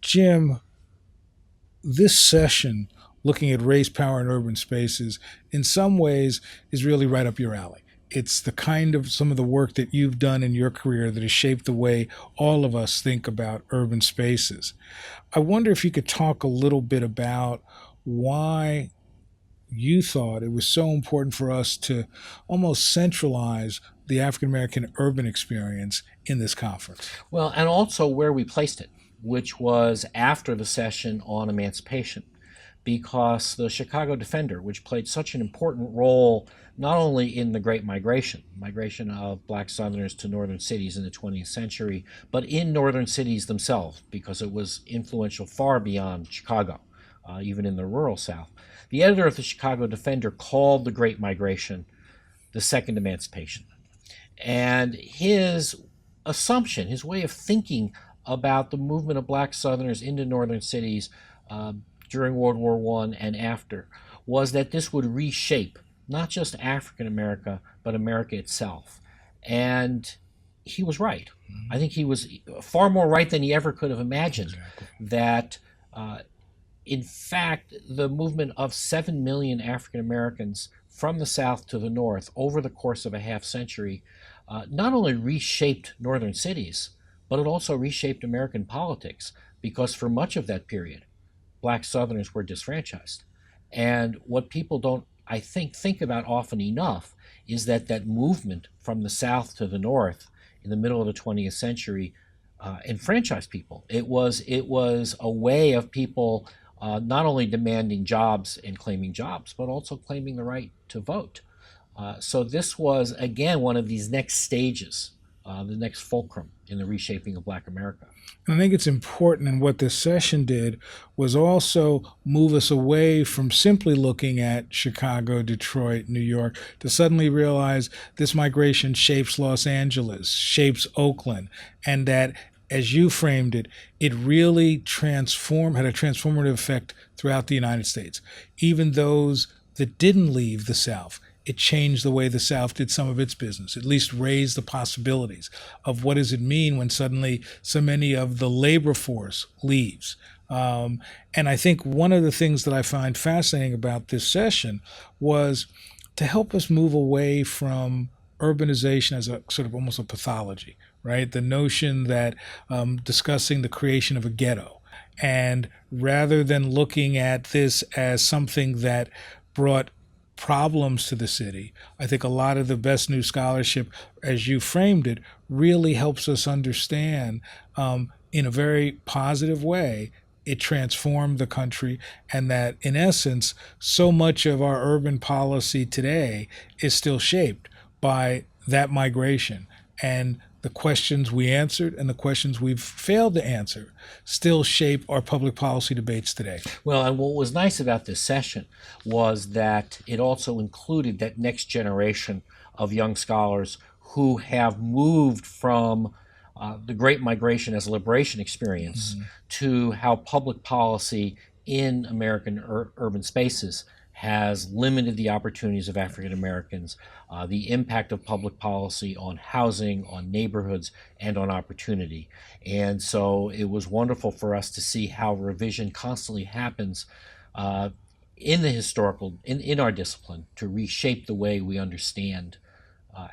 Jim, this session, looking at race, power, and urban spaces, in some ways is really right up your alley. It's the kind of some of the work that you've done in your career that has shaped the way all of us think about urban spaces. I wonder if you could talk a little bit about why you thought it was so important for us to almost centralize the African American urban experience in this conference. Well, and also where we placed it, which was after the session on emancipation, because the Chicago Defender, which played such an important role not only in the Great migration of black Southerners to northern cities in the 20th century, but in northern cities themselves, because it was influential far beyond Chicago, even in the rural South. The editor of the Chicago Defender called the Great Migration the Second Emancipation. And his assumption, his way of thinking about the movement of black Southerners into northern cities during World War I and after, was that this would reshape not just African America, but America itself. And he was right. I think he was far more right than he ever could have imagined. Exactly. That in fact, the movement of 7 million African Americans from the South to the North over the course of a half century not only reshaped northern cities, but it also reshaped American politics, because for much of that period, black Southerners were disfranchised. And what people don't, I think about often enough is that that movement from the South to the North in the middle of the 20th century enfranchised people. It was a way of people not only demanding jobs and claiming jobs, but also claiming the right to vote. So this was, again, one of these next stages, the next fulcrum in the reshaping of black America. And I think it's important, and what this session did was also move us away from simply looking at Chicago, Detroit, New York, to suddenly realize this migration shapes Los Angeles, shapes Oakland, and that, as you framed it, it really had a transformative effect throughout the United States. Even those that didn't leave the South, it changed the way the South did some of its business, at least raised the possibilities of what does it mean when suddenly so many of the labor force leaves. And I think one of the things that I find fascinating about this session was to help us move away from urbanization as a sort of almost a pathology, right? The notion that discussing the creation of a ghetto, and rather than looking at this as something that brought problems to the city, I think a lot of the best new scholarship, as you framed it, really helps us understand in a very positive way it transformed the country, and that in essence, so much of our urban policy today is still shaped by that migration. And the questions we answered and the questions we've failed to answer still shape our public policy debates today. Well, and what was nice about this session was that it also included that next generation of young scholars who have moved from the Great Migration as a liberation experience to how public policy in American urban spaces has limited the opportunities of African Americans, the impact of public policy on housing, on neighborhoods, and on opportunity. And so it was wonderful for us to see how revision constantly happens in the historical, in our discipline, to reshape the way we understand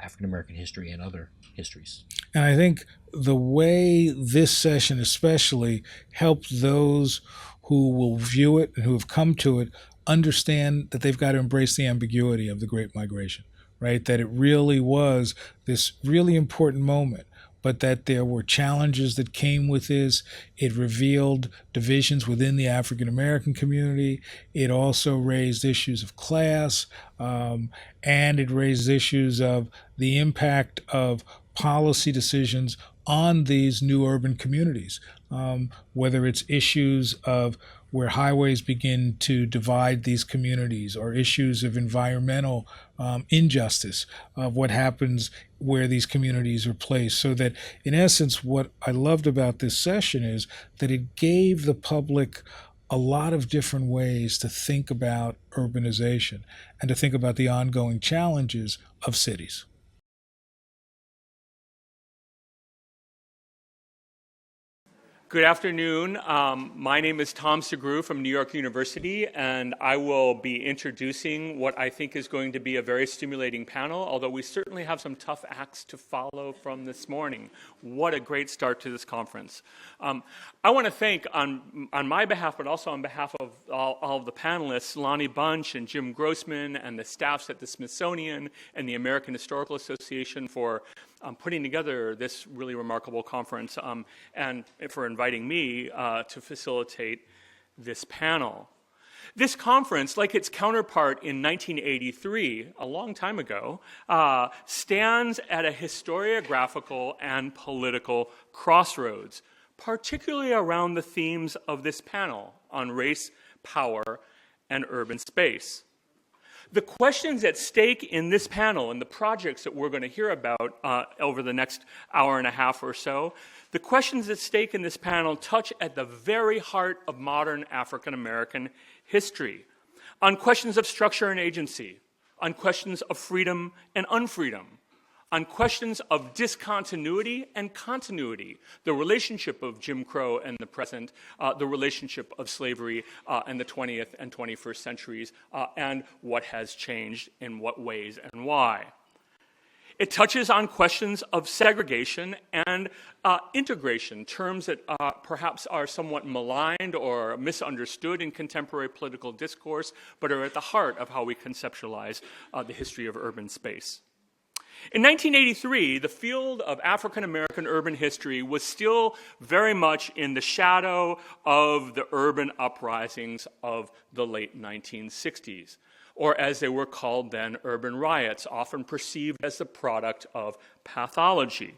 African American history and other histories. And I think the way this session especially helped those who will view it and who have come to it understand that they've got to embrace the ambiguity of the Great Migration, right? That it really was this really important moment, but that there were challenges that came with this. It revealed divisions within the African American community. It also raised issues of class, and it raised issues of the impact of policy decisions on these new urban communities, whether it's issues of where highways begin to divide these communities, or issues of environmental injustice, of what happens where these communities are placed. So that, in essence, what I loved about this session is that it gave the public a lot of different ways to think about urbanization and to think about the ongoing challenges of cities. Good afternoon. My name is Tom Sugrue from New York University, and I will be introducing what I think is going to be a very stimulating panel, although we certainly have some tough acts to follow from this morning. What a great start to this conference. I want to thank, on my behalf, but also on behalf of all of the panelists, Lonnie Bunch and Jim Grossman and the staffs at the Smithsonian and the American Historical Association for putting together this really remarkable conference and for inviting me to facilitate this panel. This conference, like its counterpart in 1983, a long time ago, stands at a historiographical and political crossroads, particularly around the themes of this panel on race, power, and urban space. The questions at stake in this panel and the projects that we're going to hear about over the next hour and a half or so, the questions at stake in this panel touch at the very heart of modern African American history, on questions of structure and agency, on questions of freedom and unfreedom, on questions of discontinuity and continuity, the relationship of Jim Crow and the present, the relationship of slavery and the 20th and 21st centuries, and what has changed in what ways and why. It touches on questions of segregation and integration, terms that perhaps are somewhat maligned or misunderstood in contemporary political discourse, but are at the heart of how we conceptualize the history of urban space. In 1983, the field of African American urban history was still very much in the shadow of the urban uprisings of the late 1960s, or as they were called then, urban riots, often perceived as the product of pathology.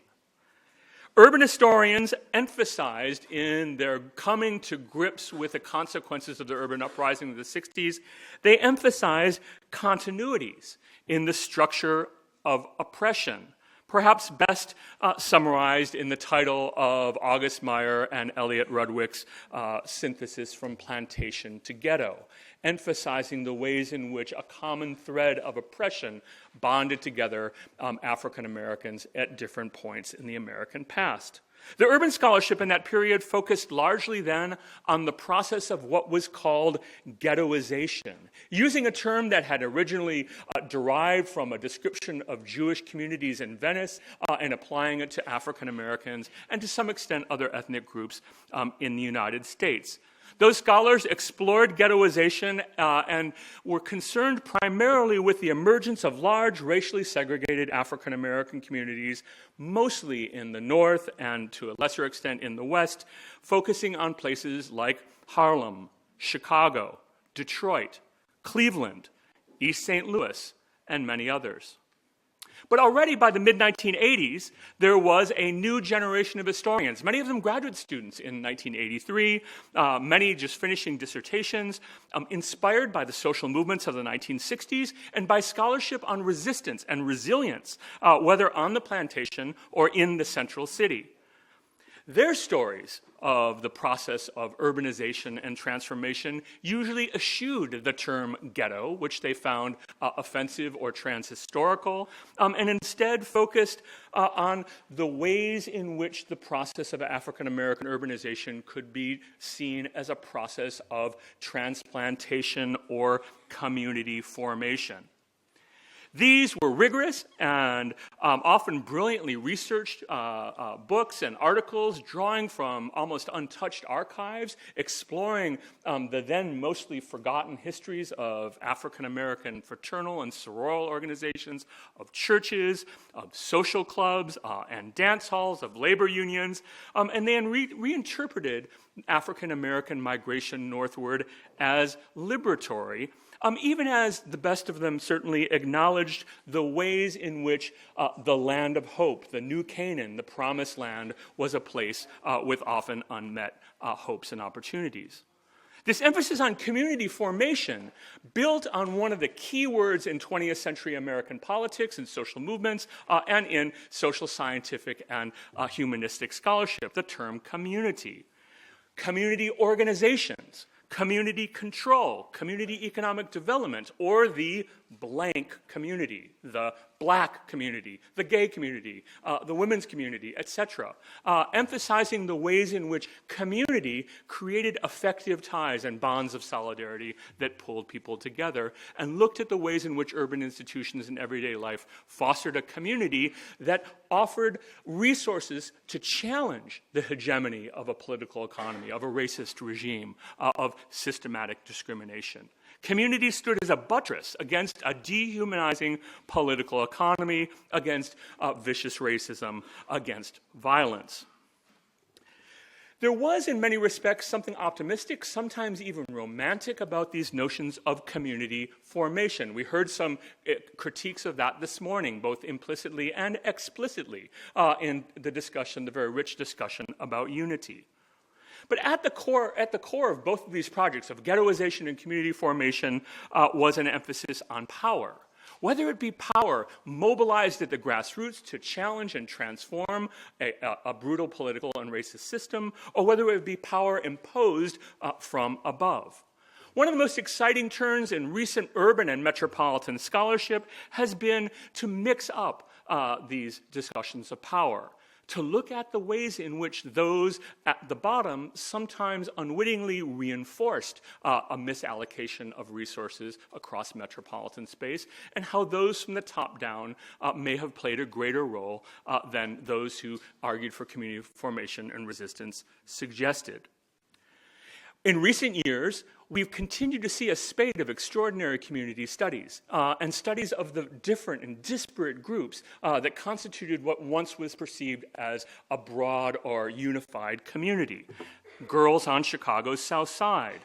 Urban historians emphasized in their coming to grips with the consequences of the urban uprising of the 60s, they emphasized continuities in the structure of oppression, perhaps best summarized in the title of August Meyer and Elliot Rudwick's synthesis From Plantation to Ghetto, emphasizing the ways in which a common thread of oppression bonded together African Americans at different points in the American past. The urban scholarship in that period focused largely then on the process of what was called ghettoization, using a term that had originally derived from a description of Jewish communities in Venice and applying it to African Americans and to some extent other ethnic groups in the United States. Those scholars explored ghettoization and were concerned primarily with the emergence of large racially segregated African American communities, mostly in the North and to a lesser extent in the West, focusing on places like Harlem, Chicago, Detroit, Cleveland, East St. Louis, and many others. But already by the mid-1980s, there was a new generation of historians, many of them graduate students in 1983, many just finishing dissertations, inspired by the social movements of the 1960s and by scholarship on resistance and resilience, whether on the plantation or in the central city. Their stories of the process of urbanization and transformation usually eschewed the term ghetto, which they found offensive or transhistorical, and instead focused on the ways in which the process of African American urbanization could be seen as a process of transplantation or community formation. These were rigorous and often brilliantly researched books and articles, drawing from almost untouched archives, exploring the then mostly forgotten histories of African American fraternal and sororal organizations, of churches, of social clubs and dance halls, of labor unions, and then reinterpreted African American migration northward as liberatory, even as the best of them certainly acknowledged the ways in which the land of hope, the new Canaan, the promised land, was a place with often unmet hopes and opportunities. This emphasis on community formation built on one of the key words in 20th century American politics and social movements and in social scientific and humanistic scholarship, the term community. Community organizations, community control, community economic development, or the blank community, the black community, the gay community, the women's community, etc., emphasizing the ways in which community created effective ties and bonds of solidarity that pulled people together, and looked at the ways in which urban institutions in everyday life fostered a community that offered resources to challenge the hegemony of a political economy, of a racist regime, of systematic discrimination. Community stood as a buttress against a dehumanizing political economy, against vicious racism, against violence. There was, in many respects, something optimistic, sometimes even romantic about these notions of community formation. We heard some critiques of that this morning, both implicitly and explicitly, in the discussion, the very rich discussion about unity. But at the core of both of these projects, of ghettoization and community formation, was an emphasis on power. Whether it be power mobilized at the grassroots to challenge and transform a brutal political and racist system, or whether it be power imposed from above. One of the most exciting turns in recent urban and metropolitan scholarship has been to mix up these discussions of power, to look at the ways in which those at the bottom sometimes unwittingly reinforced a misallocation of resources across metropolitan space, and how those from the top down may have played a greater role than those who argued for community formation and resistance suggested. In recent years, we've continued to see a spate of extraordinary community studies and studies of the different and disparate groups that constituted what once was perceived as a broad or unified community. Girls on Chicago's South Side,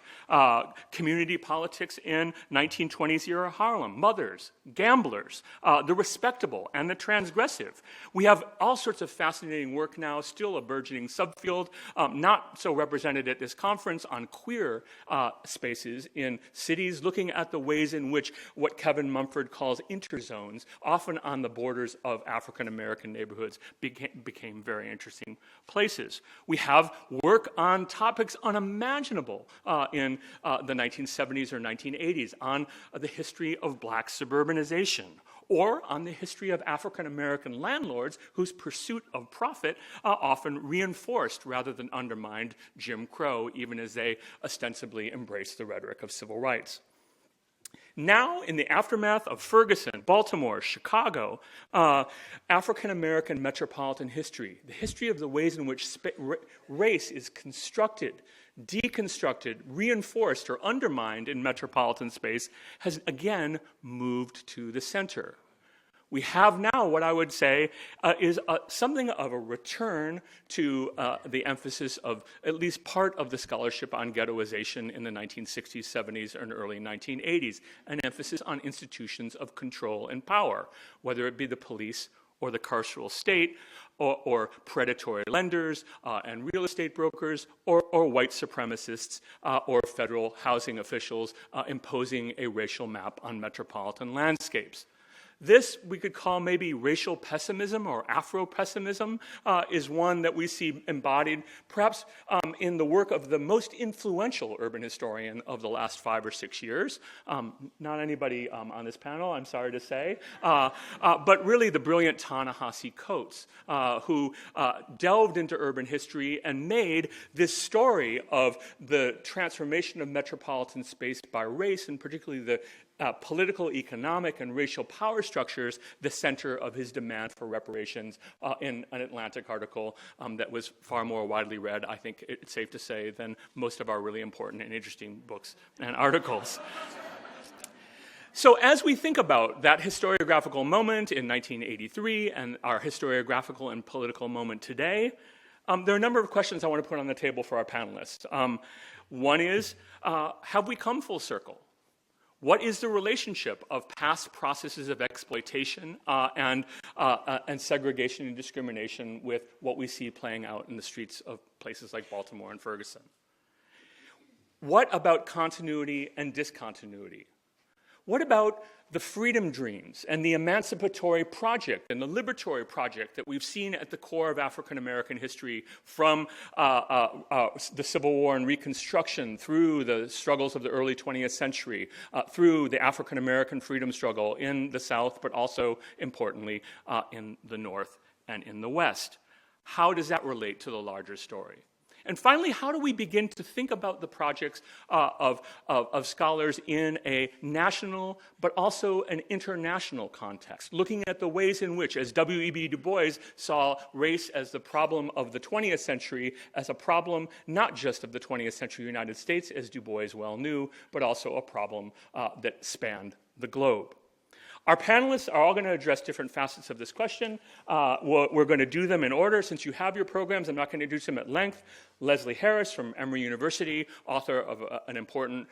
community politics in 1920s era Harlem, mothers, gamblers, the respectable and the transgressive. We have all sorts of fascinating work now, still a burgeoning subfield, not so represented at this conference, on queer spaces in cities, looking at the ways in which what Kevin Mumford calls interzones, often on the borders of African American neighborhoods, became very interesting places. We have work on topics unimaginable in the 1970s or 1980s, on the history of black suburbanization, or on the history of African American landlords whose pursuit of profit often reinforced rather than undermined Jim Crow, even as they ostensibly embraced the rhetoric of civil rights. Now, in the aftermath of Ferguson, Baltimore, Chicago, African-American metropolitan history, the history of the ways in which race is constructed, deconstructed, reinforced, or undermined in metropolitan space has again moved to the center. We have now what I would say is something of a return to the emphasis of at least part of the scholarship on ghettoization in the 1960s, 70s, and early 1980s, an emphasis on institutions of control and power, whether it be the police or the carceral state, or predatory lenders and real estate brokers, or white supremacists or federal housing officials imposing a racial map on metropolitan landscapes. This, we could call maybe racial pessimism or Afro-pessimism, is one that we see embodied perhaps in the work of the most influential urban historian of the last 5 or 6 years. Not anybody on this panel, I'm sorry to say, but really the brilliant Ta-Nehisi Coates, who delved into urban history and made this story of the transformation of metropolitan space by race, and particularly the political, economic, and racial power structures, the center of his demand for reparations in an Atlantic article that was far more widely read, I think it's safe to say, than most of our really important and interesting books and articles. So as we think about that historiographical moment in 1983 and our historiographical and political moment today, there are a number of questions I want to put on the table for our panelists. One is, have we come full circle? What is the relationship of past processes of exploitation and segregation and discrimination with what we see playing out in the streets of places like Baltimore and Ferguson? What about continuity and discontinuity? What about the freedom dreams and the emancipatory project and the liberatory project that we've seen at the core of African American history from the Civil War and Reconstruction through the struggles of the early 20th century, through the African American freedom struggle in the South, but also, importantly, in the North and in the West? How does that relate to the larger story? And finally, how do we begin to think about the projects of scholars in a national but also an international context, looking at the ways in which, as W.E.B. Du Bois saw race as the problem of the 20th century, as a problem not just of the 20th century United States, as Du Bois well knew, but also a problem that spanned the globe. Our panelists are all going to address different facets of this question. We're going to do them in order. Since you have your programs, I'm not going to introduce them at length. Leslie Harris from Emory University, author of an important,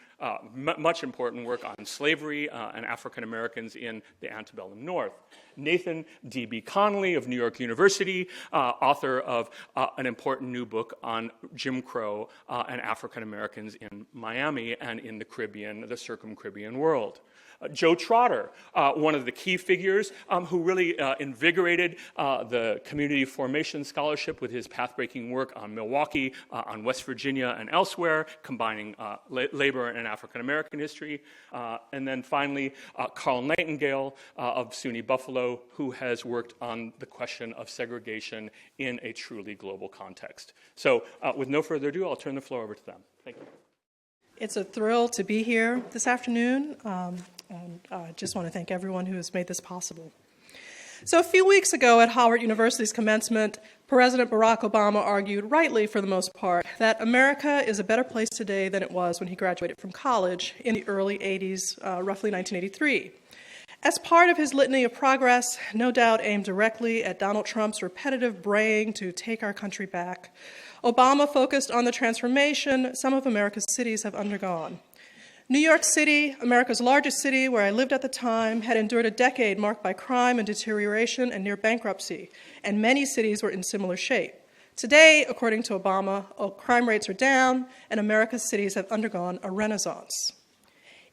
much important work on slavery and African Americans in the antebellum North. Nathan D.B. Connolly of New York University, author of an important new book on Jim Crow and African Americans in Miami and in the Caribbean, the circum-Caribbean world. Joe Trotter, one of the key figures who really invigorated the community formation scholarship with his path-breaking work on Milwaukee, on West Virginia, and elsewhere, combining labor and African-American history. And then finally, Carl Nightingale of SUNY Buffalo, who has worked on the question of segregation in a truly global context. So with no further ado, I'll turn the floor over to them. Thank you. It's a thrill to be here this afternoon, and I just want to thank everyone who has made this possible. So a few weeks ago at Howard University's commencement, President Barack Obama argued, rightly for the most part, that America is a better place today than it was when he graduated from college in the early 80s, roughly 1983. As part of his litany of progress, no doubt aimed directly at Donald Trump's repetitive braying to take our country back, Obama focused on the transformation some of America's cities have undergone. New York City, America's largest city where I lived at the time, had endured a decade marked by crime and deterioration and near bankruptcy, and many cities were in similar shape. Today, according to Obama, crime rates are down, and America's cities have undergone a renaissance.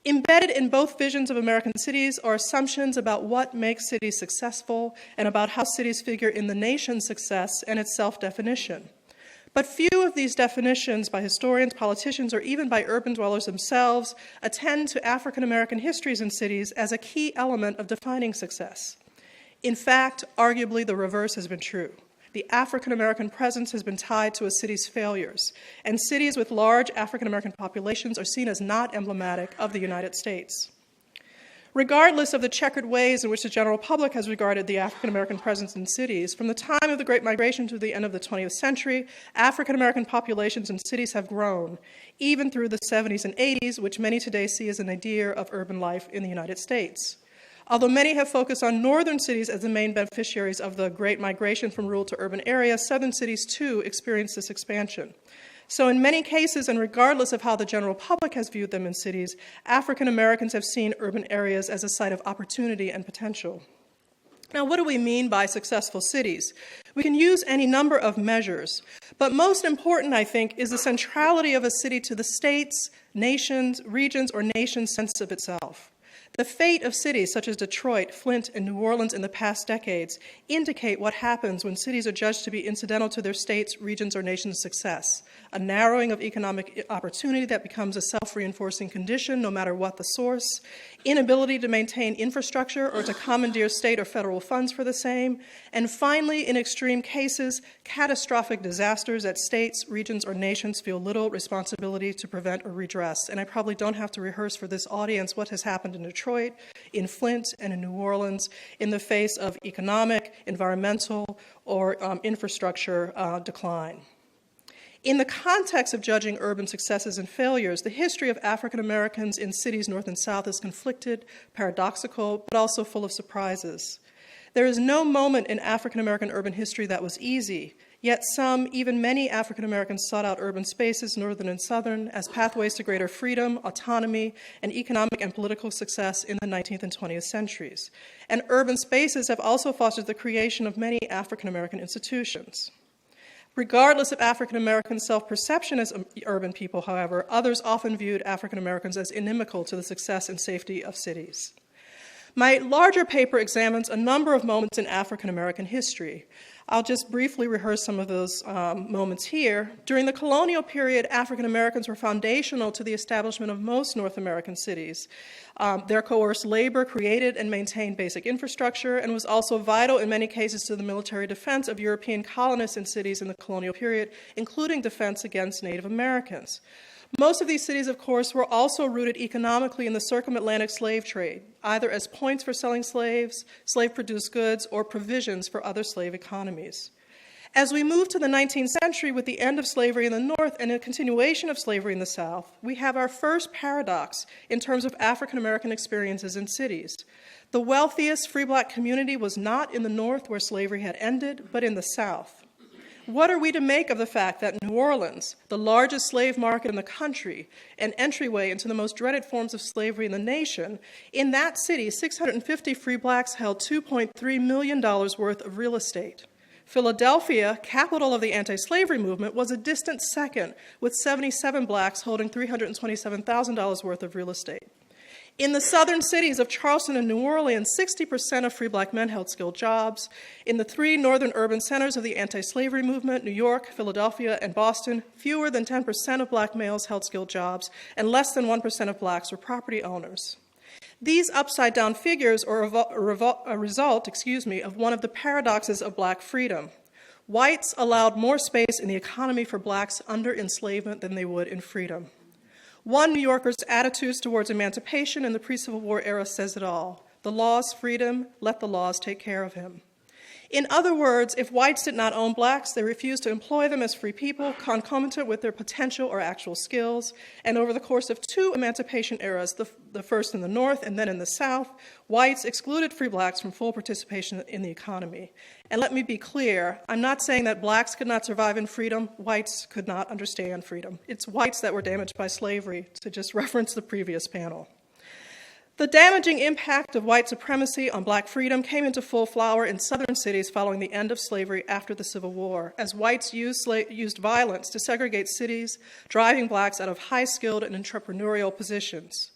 Embedded in both visions of American cities are assumptions about what makes cities successful and about how cities figure in the nation's success and its self-definition. But few of these definitions by historians, politicians, or even by urban dwellers themselves attend to African American histories in cities as a key element of defining success. In fact, arguably the reverse has been true. The African American presence has been tied to a city's failures, and cities with large African American populations are seen as not emblematic of the United States. Regardless of the checkered ways in which the general public has regarded the African American presence in cities, from the time of the Great Migration to the end of the 20th century, African American populations in cities have grown, even through the 70s and 80s, which many today see as a nadir of urban life in the United States. Although many have focused on northern cities as the main beneficiaries of the Great Migration from rural to urban areas, southern cities too experienced this expansion. So in many cases, and regardless of how the general public has viewed them in cities, African Americans have seen urban areas as a site of opportunity and potential. Now, what do we mean by successful cities? We can use any number of measures, but most important, I think, is the centrality of a city to the state's, nations, regions, or nation's sense of itself. The fate of cities such as Detroit, Flint, and New Orleans in the past decades indicate what happens when cities are judged to be incidental to their states, regions, or nation's success. A narrowing of economic opportunity that becomes a self-reinforcing condition no matter what the source, inability to maintain infrastructure or to commandeer state or federal funds for the same, and finally, in extreme cases, catastrophic disasters that states, regions, or nations feel little responsibility to prevent or redress. And I probably don't have to rehearse for this audience what has happened in Detroit, in Flint, and in New Orleans in the face of economic, environmental, or infrastructure decline. In the context of judging urban successes and failures, the history of African Americans in cities north and south is conflicted, paradoxical, but also full of surprises. There is no moment in African American urban history that was easy, yet some, even many African Americans sought out urban spaces, northern and southern, as pathways to greater freedom, autonomy, and economic and political success in the 19th and 20th centuries. And urban spaces have also fostered the creation of many African American institutions. Regardless of African American self-perception as urban people, however, others often viewed African Americans as inimical to the success and safety of cities. My larger paper examines a number of moments in African American history. I'll just briefly rehearse some of those moments here. During the colonial period, African Americans were foundational to the establishment of most North American cities. Their coerced labor created and maintained basic infrastructure and was also vital in many cases to the military defense of European colonists in cities in the colonial period, including defense against Native Americans. Most of these cities, of course, were also rooted economically in the circumatlantic slave trade, either as points for selling slaves, slave-produced goods, or provisions for other slave economies. As we move to the 19th century with the end of slavery in the North and a continuation of slavery in the South, we have our first paradox in terms of African American experiences in cities. The wealthiest free black community was not in the North where slavery had ended, but in the South. What are we to make of the fact that New Orleans, the largest slave market in the country, an entryway into the most dreaded forms of slavery in the nation, in that city, 650 free blacks held $2.3 million worth of real estate? Philadelphia, capital of the anti-slavery movement, was a distant second, with 77 blacks holding $327,000 worth of real estate. In the southern cities of Charleston and New Orleans, 60% of free black men held skilled jobs. In the three northern urban centers of the anti-slavery movement, New York, Philadelphia, and Boston, fewer than 10% of black males held skilled jobs, and less than 1% of blacks were property owners. These upside-down figures are a result of one of the paradoxes of black freedom. Whites allowed more space in the economy for blacks under enslavement than they would in freedom. One New Yorker's attitudes towards emancipation in the pre-Civil War era says it all. The law's freedom, let the laws take care of him. In other words, if whites did not own blacks, they refused to employ them as free people, concomitant with their potential or actual skills. And over the course of two emancipation eras, the first in the North and then in the South, whites excluded free blacks from full participation in the economy. And let me be clear, I'm not saying that blacks could not survive in freedom, whites could not understand freedom. It's whites that were damaged by slavery, to just reference the previous panel. The damaging impact of white supremacy on black freedom came into full flower in southern cities following the end of slavery after the Civil War, as whites used violence to segregate cities, driving blacks out of high-skilled and entrepreneurial positions.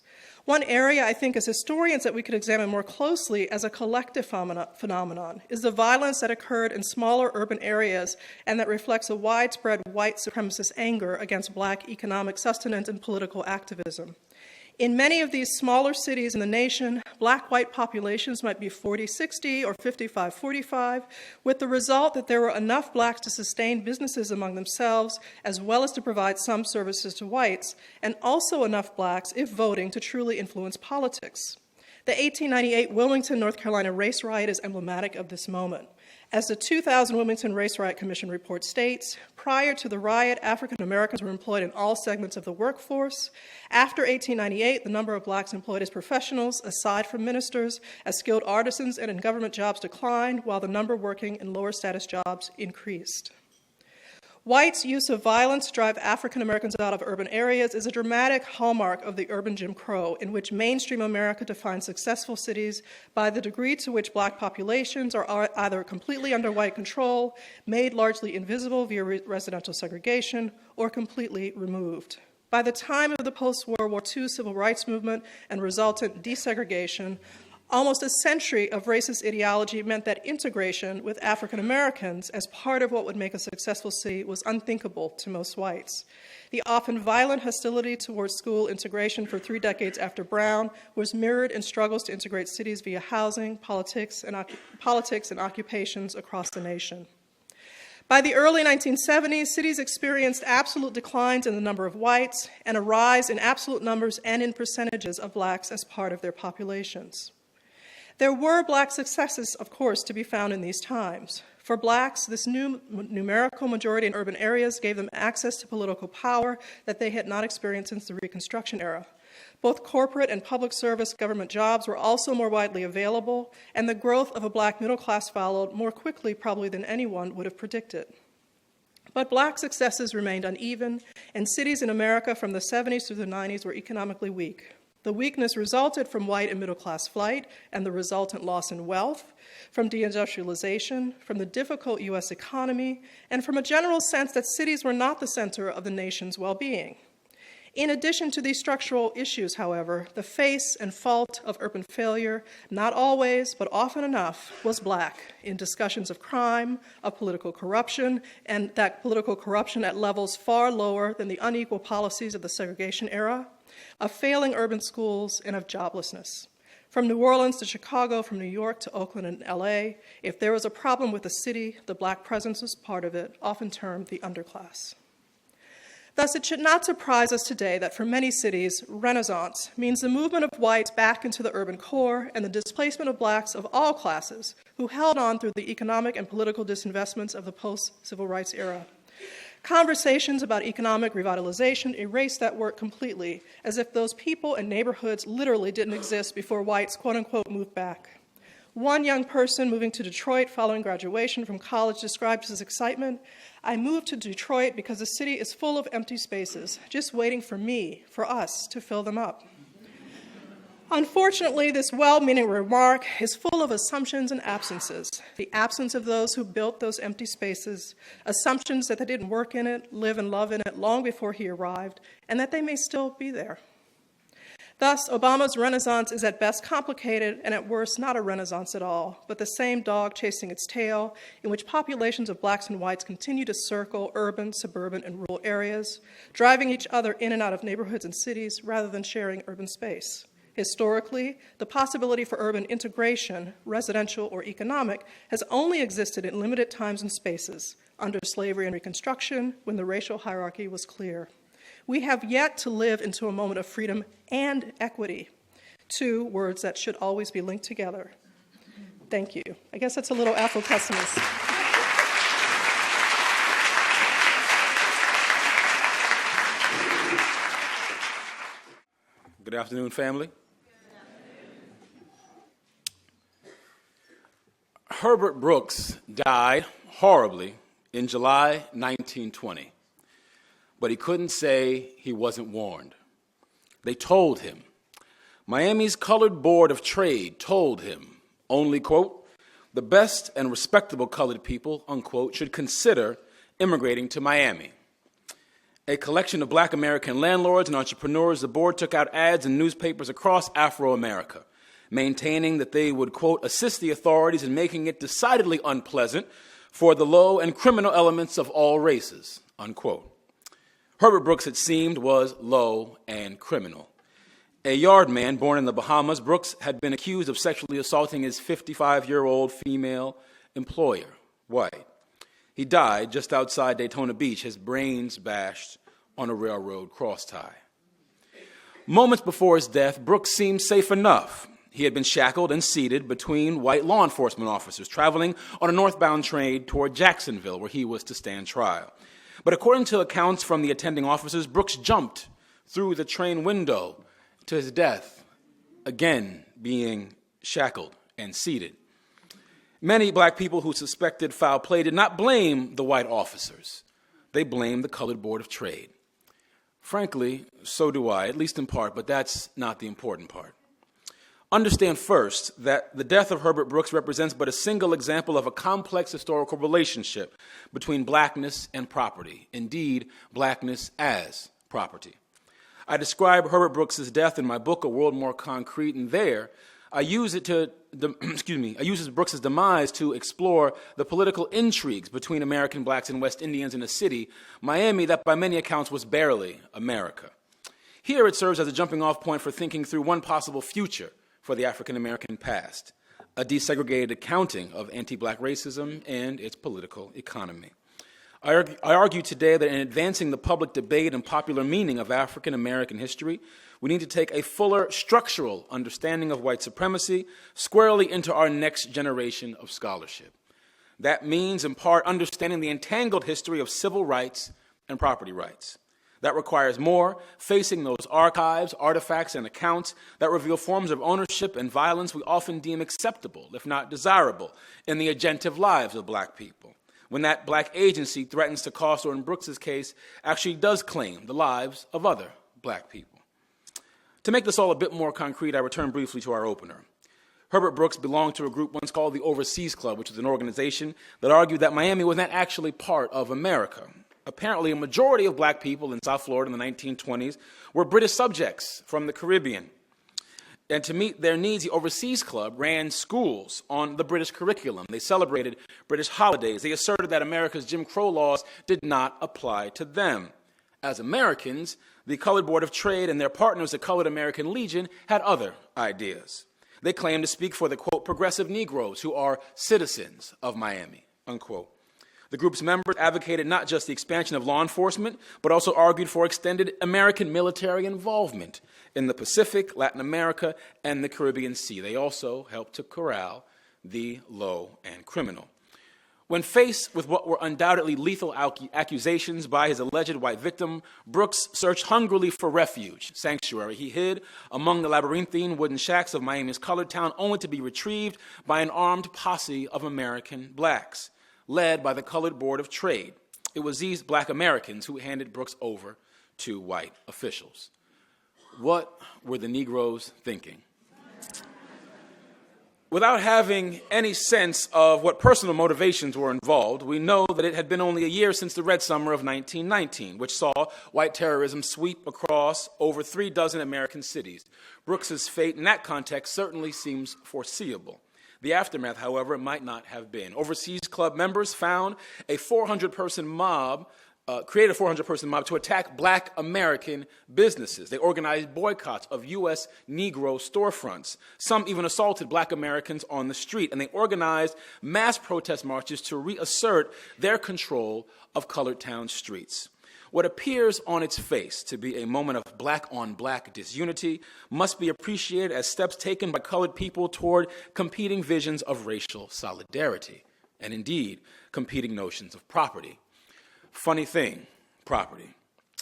One area I think as historians that we could examine more closely as a collective phenomenon is the violence that occurred in smaller urban areas and that reflects a widespread white supremacist anger against black economic sustenance and political activism. In many of these smaller cities in the nation, black-white populations might be 40-60 or 55-45, with the result that there were enough blacks to sustain businesses among themselves, as well as to provide some services to whites, and also enough blacks, if voting, to truly influence politics. The 1898 Wilmington, North Carolina race riot is emblematic of this moment. As the 2000 Wilmington Race Riot Commission report states, prior to the riot, African Americans were employed in all segments of the workforce. After 1898, the number of blacks employed as professionals, aside from ministers, as skilled artisans and in government jobs declined, while the number working in lower status jobs increased. Whites' use of violence to drive African Americans out of urban areas is a dramatic hallmark of the urban Jim Crow, in which mainstream America defines successful cities by the degree to which black populations are either completely under white control, made largely invisible via residential segregation, or completely removed. By the time of the post-World War II civil rights movement and resultant desegregation, almost a century of racist ideology meant that integration with African Americans as part of what would make a successful city was unthinkable to most whites. The often violent hostility towards school integration for 3 decades after Brown was mirrored in struggles to integrate cities via housing, politics, and occupations across the nation. By the early 1970s, cities experienced absolute declines in the number of whites and a rise in absolute numbers and in percentages of blacks as part of their populations. There were black successes, of course, to be found in these times. For blacks, this new numerical majority in urban areas gave them access to political power that they had not experienced since the Reconstruction era. Both corporate and public service government jobs were also more widely available, and the growth of a black middle class followed more quickly probably than anyone would have predicted. But black successes remained uneven, and cities in America from the 70s through the 90s were economically weak. The weakness resulted from white and middle-class flight and the resultant loss in wealth, from deindustrialization, from the difficult U.S. economy, and from a general sense that cities were not the center of the nation's well-being. In addition to these structural issues, however, the face and fault of urban failure, not always, but often enough, was Black in discussions of crime, of political corruption, and that political corruption at levels far lower than the unequal policies of the segregation era, of failing urban schools, and of joblessness. From New Orleans to Chicago, from New York to Oakland and LA, if there was a problem with the city, the Black presence was part of it, often termed the underclass. Thus, it should not surprise us today that for many cities, Renaissance means the movement of whites back into the urban core and the displacement of Blacks of all classes who held on through the economic and political disinvestments of the post-civil rights era. Conversations about economic revitalization erase that work completely, as if those people and neighborhoods literally didn't exist before whites, quote-unquote, moved back. One young person moving to Detroit following graduation from college described his excitement. "I moved to Detroit because the city is full of empty spaces, just waiting for me, for us, to fill them up." Unfortunately, this well-meaning remark is full of assumptions and absences. The absence of those who built those empty spaces, assumptions that they didn't work in it, live and love in it long before he arrived, and that they may still be there. Thus, Obama's Renaissance is at best complicated and at worst not a Renaissance at all, but the same dog chasing its tail in which populations of Blacks and whites continue to circle urban, suburban, and rural areas, driving each other in and out of neighborhoods and cities rather than sharing urban space. Historically, the possibility for urban integration, residential or economic, has only existed in limited times and spaces, under slavery and Reconstruction, when the racial hierarchy was clear. We have yet to live into a moment of freedom and equity, two words that should always be linked together. Thank you. I guess that's a little Afro-pessimist. Good afternoon, family. Herbert Brooks died horribly in July 1920. But he couldn't say he wasn't warned. They told him. Miami's Colored Board of Trade told him only, quote, the best and respectable colored people, unquote, should consider immigrating to Miami. A collection of Black American landlords and entrepreneurs, the board took out ads in newspapers across Afro-America, maintaining that they would, quote, assist the authorities in making it decidedly unpleasant for the low and criminal elements of all races, unquote. Herbert Brooks, it seemed, was low and criminal. A yard man born in the Bahamas, Brooks had been accused of sexually assaulting his 55-year-old female employer, white. He died just outside Daytona Beach, his brains bashed on a railroad crosstie. Moments before his death, Brooks seemed safe enough. He had been shackled and seated between white law enforcement officers traveling on a northbound train toward Jacksonville, where he was to stand trial. But according to accounts from the attending officers, Brooks jumped through the train window to his death, again being shackled and seated. Many Black people who suspected foul play did not blame the white officers. They blamed the Colored Board of Trade. Frankly, so do I, at least in part, but that's not the important part. Understand first that the death of Herbert Brooks represents but a single example of a complex historical relationship between Blackness and property, indeed, Blackness as property. I describe Herbert Brooks' death in my book, A World More Concrete, and there I use Brooks' demise to explore the political intrigues between American Blacks and West Indians in a city, Miami, that by many accounts was barely America. Here it serves as a jumping-off point for thinking through one possible future for the African-American past, a desegregated accounting of anti-Black racism and its political economy. I argue today that in advancing the public debate and popular meaning of African-American history, we need to take a fuller structural understanding of white supremacy squarely into our next generation of scholarship. That means, in part, understanding the entangled history of civil rights and property rights. That requires more, facing those archives, artifacts, and accounts that reveal forms of ownership and violence we often deem acceptable, if not desirable, in the agentive lives of Black people, when that Black agency threatens to cost, or in Brooks's case, actually does claim the lives of other Black people. To make this all a bit more concrete, I return briefly to our opener. Herbert Brooks belonged to a group once called the Overseas Club, which was an organization that argued that Miami was not actually part of America. Apparently, a majority of black people in South Florida in the 1920s were British subjects from the Caribbean. And to meet their needs, the Overseas Club ran schools on the British curriculum. They celebrated British holidays. They asserted that America's Jim Crow laws did not apply to them. As Americans, the Colored Board of Trade and their partners, the Colored American Legion, had other ideas. They claimed to speak for the, quote, progressive Negroes who are citizens of Miami, unquote. The group's members advocated not just the expansion of law enforcement, but also argued for extended American military involvement in the Pacific, Latin America, and the Caribbean Sea. They also helped to corral the low and criminal. When faced with what were undoubtedly lethal accusations by his alleged white victim, Brooks searched hungrily for refuge, sanctuary. He hid among the labyrinthine wooden shacks of Miami's colored town, only to be retrieved by an armed posse of American blacks, led by the Colored Board of Trade. It was these black Americans who handed Brooks over to white officials. What were the Negroes thinking? Without having any sense of what personal motivations were involved, we know that it had been only a year since the Red Summer of 1919, which saw white terrorism sweep across over 36 American cities. Brooks's fate in that context certainly seems foreseeable. The aftermath, however, might not have been. Overseas Club members found a 400-person mob created a 400-person mob to attack black American businesses. They organized boycotts of U.S. Negro storefronts. Some even assaulted black Americans on the street, and they organized mass protest marches to reassert their control of colored town streets. What appears on its face to be a moment of black-on-black disunity must be appreciated as steps taken by colored people toward competing visions of racial solidarity, and indeed, competing notions of property. Funny thing, property.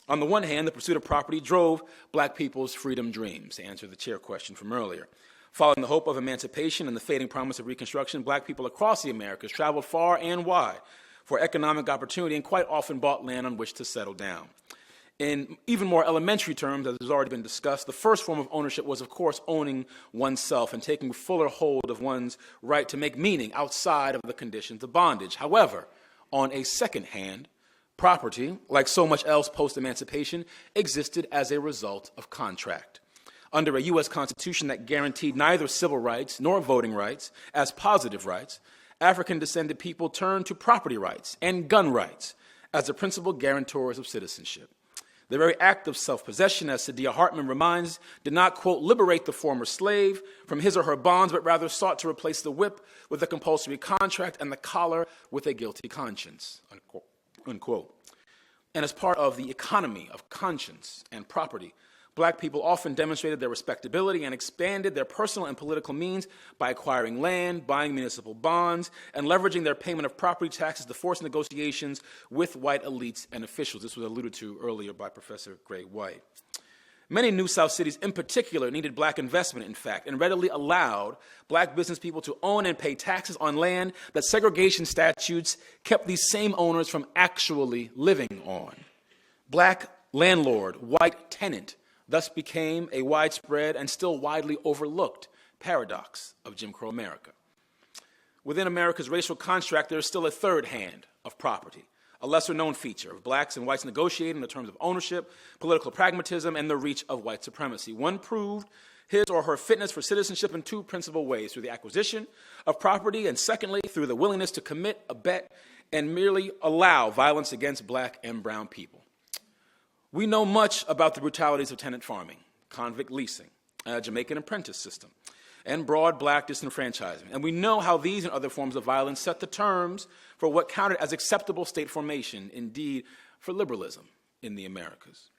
On the one hand, the pursuit of property drove black people's freedom dreams, to answer the chair question from earlier. Following the hope of emancipation and the fading promise of Reconstruction, black people across the Americas traveled far and wide for economic opportunity and quite often bought land on which to settle down. In even more elementary terms, as has already been discussed, the first form of ownership was, of course, owning oneself and taking fuller hold of one's right to make meaning outside of the conditions of bondage. However, on a second hand, property, like so much else post-emancipation, existed as a result of contract. Under a U.S. Constitution that guaranteed neither civil rights nor voting rights as positive rights, African-descended people turned to property rights and gun rights as the principal guarantors of citizenship. The very act of self-possession, as Saidiya Hartman reminds, did not, quote, liberate the former slave from his or her bonds, but rather sought to replace the whip with a compulsory contract and the collar with a guilty conscience, unquote. Unquote. And as part of the economy of conscience and property, black people often demonstrated their respectability and expanded their personal and political means by acquiring land, buying municipal bonds, and leveraging their payment of property taxes to force negotiations with white elites and officials. This was alluded to earlier by Professor Gray White. Many New South cities in particular needed black investment, in fact, and readily allowed black business people to own and pay taxes on land that segregation statutes kept these same owners from actually living on. Black landlord, white tenant thus became a widespread and still widely overlooked paradox of Jim Crow America. Within America's racial construct, there is still a third hand of property, a lesser-known feature of blacks and whites negotiating the terms of ownership, political pragmatism, and the reach of white supremacy. One proved his or her fitness for citizenship in two principal ways: through the acquisition of property, and secondly, through the willingness to commit, abet, and merely allow violence against black and brown people. We know much about the brutalities of tenant farming, convict leasing, a Jamaican apprentice system, and broad black disenfranchisement. And we know how these and other forms of violence set the terms for what counted as acceptable state formation, indeed, for liberalism in the Americas.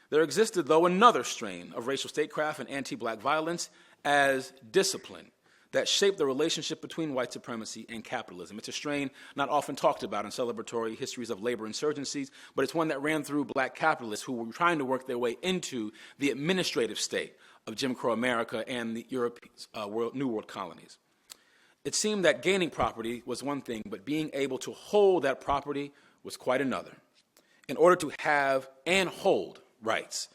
There existed, though, another strain of racial statecraft and anti-black violence as discipline that shaped the relationship between white supremacy and capitalism. It's a strain not often talked about in celebratory histories of labor insurgencies, but it's one that ran through black capitalists who were trying to work their way into the administrative state of Jim Crow America and the New World colonies. It seemed that gaining property was one thing, but being able to hold that property was quite another. In order to have and hold rights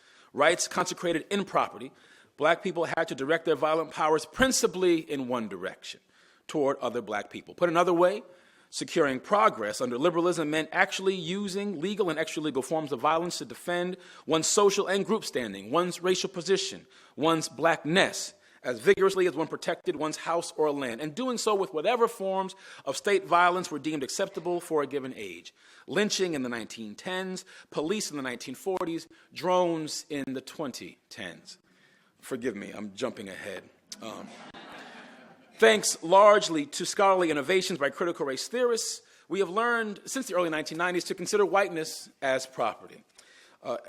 consecrated in property, black people had to direct their violent powers principally in one direction, toward other black people. Put another way, securing progress under liberalism meant actually using legal and extra-legal forms of violence to defend one's social and group standing, one's racial position, one's blackness, as vigorously as one protected one's house or land, and doing so with whatever forms of state violence were deemed acceptable for a given age. Lynching in the 1910s, police in the 1940s, drones in the 2010s. Forgive me, I'm jumping ahead. Thanks largely to scholarly innovations by critical race theorists, we have learned since the early 1990s to consider whiteness as property.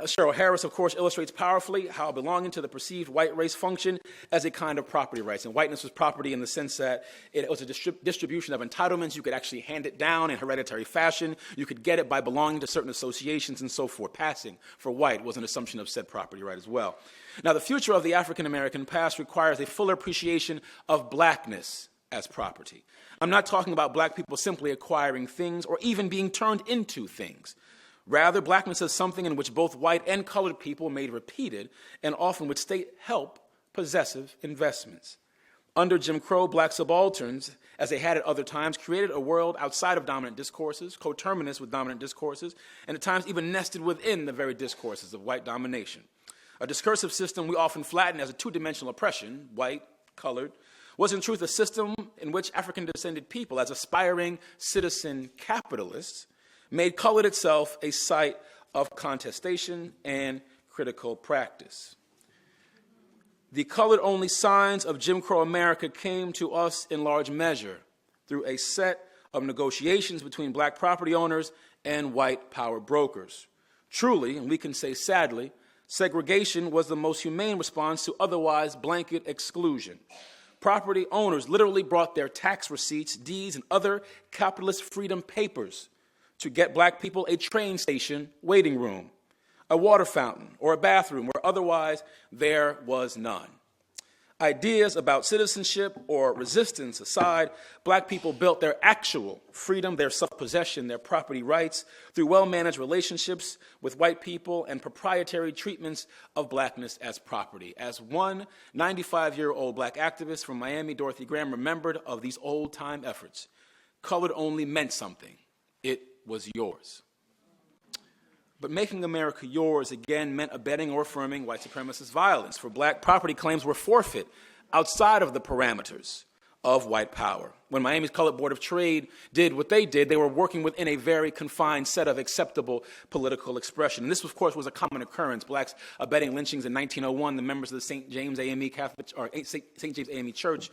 Cheryl Harris, of course, illustrates powerfully how belonging to the perceived white race functioned as a kind of property rights. And whiteness was property in the sense that it was a distribution of entitlements. You could actually hand it down in hereditary fashion. You could get it by belonging to certain associations and so forth. Passing for white was an assumption of said property right as well. Now, the future of the African-American past requires a fuller appreciation of blackness as property. I'm not talking about black people simply acquiring things or even being turned into things. Rather, blackness is something in which both white and colored people made repeated and often with state help possessive investments. Under Jim Crow, black subalterns, as they had at other times, created a world outside of dominant discourses, coterminous with dominant discourses, and at times even nested within the very discourses of white domination. A discursive system we often flatten as a two-dimensional oppression, white, colored, was in truth a system in which African-descended people, as aspiring citizen capitalists, made colored itself a site of contestation and critical practice. The colored-only signs of Jim Crow America came to us in large measure through a set of negotiations between black property owners and white power brokers. Truly, and we can say sadly, segregation was the most humane response to otherwise blanket exclusion. Property owners literally brought their tax receipts, deeds, and other capitalist freedom papers to get black people a train station waiting room, a water fountain, or a bathroom where otherwise there was none. Ideas about citizenship or resistance aside, black people built their actual freedom, their self-possession, their property rights through well-managed relationships with white people and proprietary treatments of blackness as property. As one 95-year-old black activist from Miami, Dorothy Graham, remembered of these old-time efforts, colored only meant something. It was yours. But making America yours again meant abetting or affirming white supremacist violence, for black property claims were forfeit outside of the parameters of white power. When Miami's Colored Board of Trade did what they did, they were working within a very confined set of acceptable political expression. And this, of course, was a common occurrence. Blacks abetting lynchings in 1901, the members of the St. James AME Catholic or St. James AME Church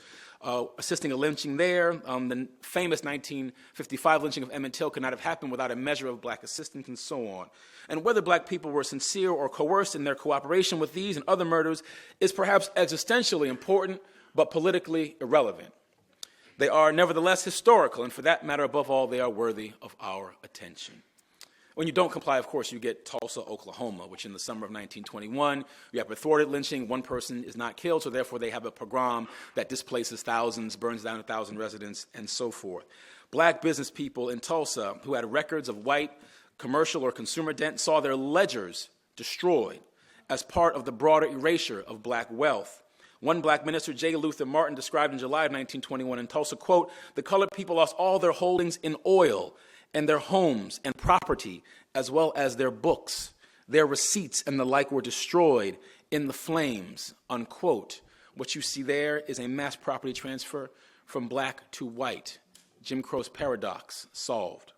assisting a lynching there. The famous 1955 lynching of Emmett Till could not have happened without a measure of black assistance and so on. And whether black people were sincere or coerced in their cooperation with these and other murders is perhaps existentially important, but politically irrelevant. They are nevertheless historical, and for that matter, above all, they are worthy of our attention. When you don't comply, of course, you get Tulsa, Oklahoma, which in the summer of 1921, you have a thwarted lynching, one person is not killed, so therefore they have a pogrom that displaces thousands, burns down 1,000 residents, and so forth. Black business people in Tulsa who had records of white commercial or consumer debt saw their ledgers destroyed as part of the broader erasure of black wealth. One black minister, J. Luther Martin, described in July of 1921 in Tulsa, quote, "The colored people lost all their holdings in oil and their homes and property, as well as their books. Their receipts and the like were destroyed in the flames," unquote. What you see there is a mass property transfer from black to white. Jim Crow's paradox solved.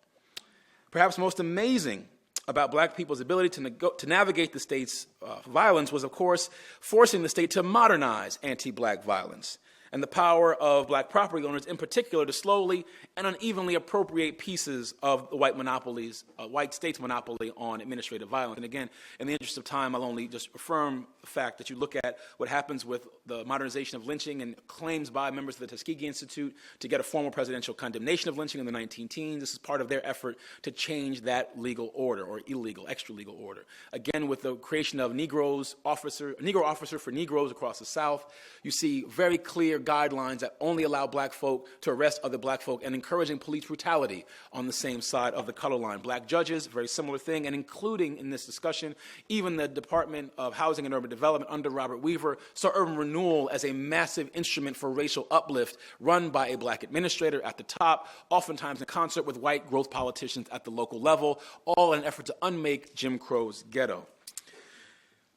Perhaps most amazing about black people's ability to navigate the state's violence was, of course, forcing the state to modernize anti-black violence, and the power of black property owners in particular to slowly and unevenly appropriate pieces of the white state's monopoly on administrative violence. And again, in the interest of time, I'll only just affirm the fact that you look at what happens with the modernization of lynching and claims by members of the Tuskegee Institute to get a formal presidential condemnation of lynching in the 19-teens. This is part of their effort to change that legal order, or illegal, extra-legal order. Again, with the creation of Negro officer for Negroes across the South, you see very clear guidelines that only allow black folk to arrest other black folk and encouraging police brutality on the same side of the color line. Black judges, very similar thing, and including in this discussion, even the Department of Housing and Urban Development under Robert Weaver saw urban renewal as a massive instrument for racial uplift run by a black administrator at the top, oftentimes in concert with white growth politicians at the local level, all in an effort to unmake Jim Crow's ghetto.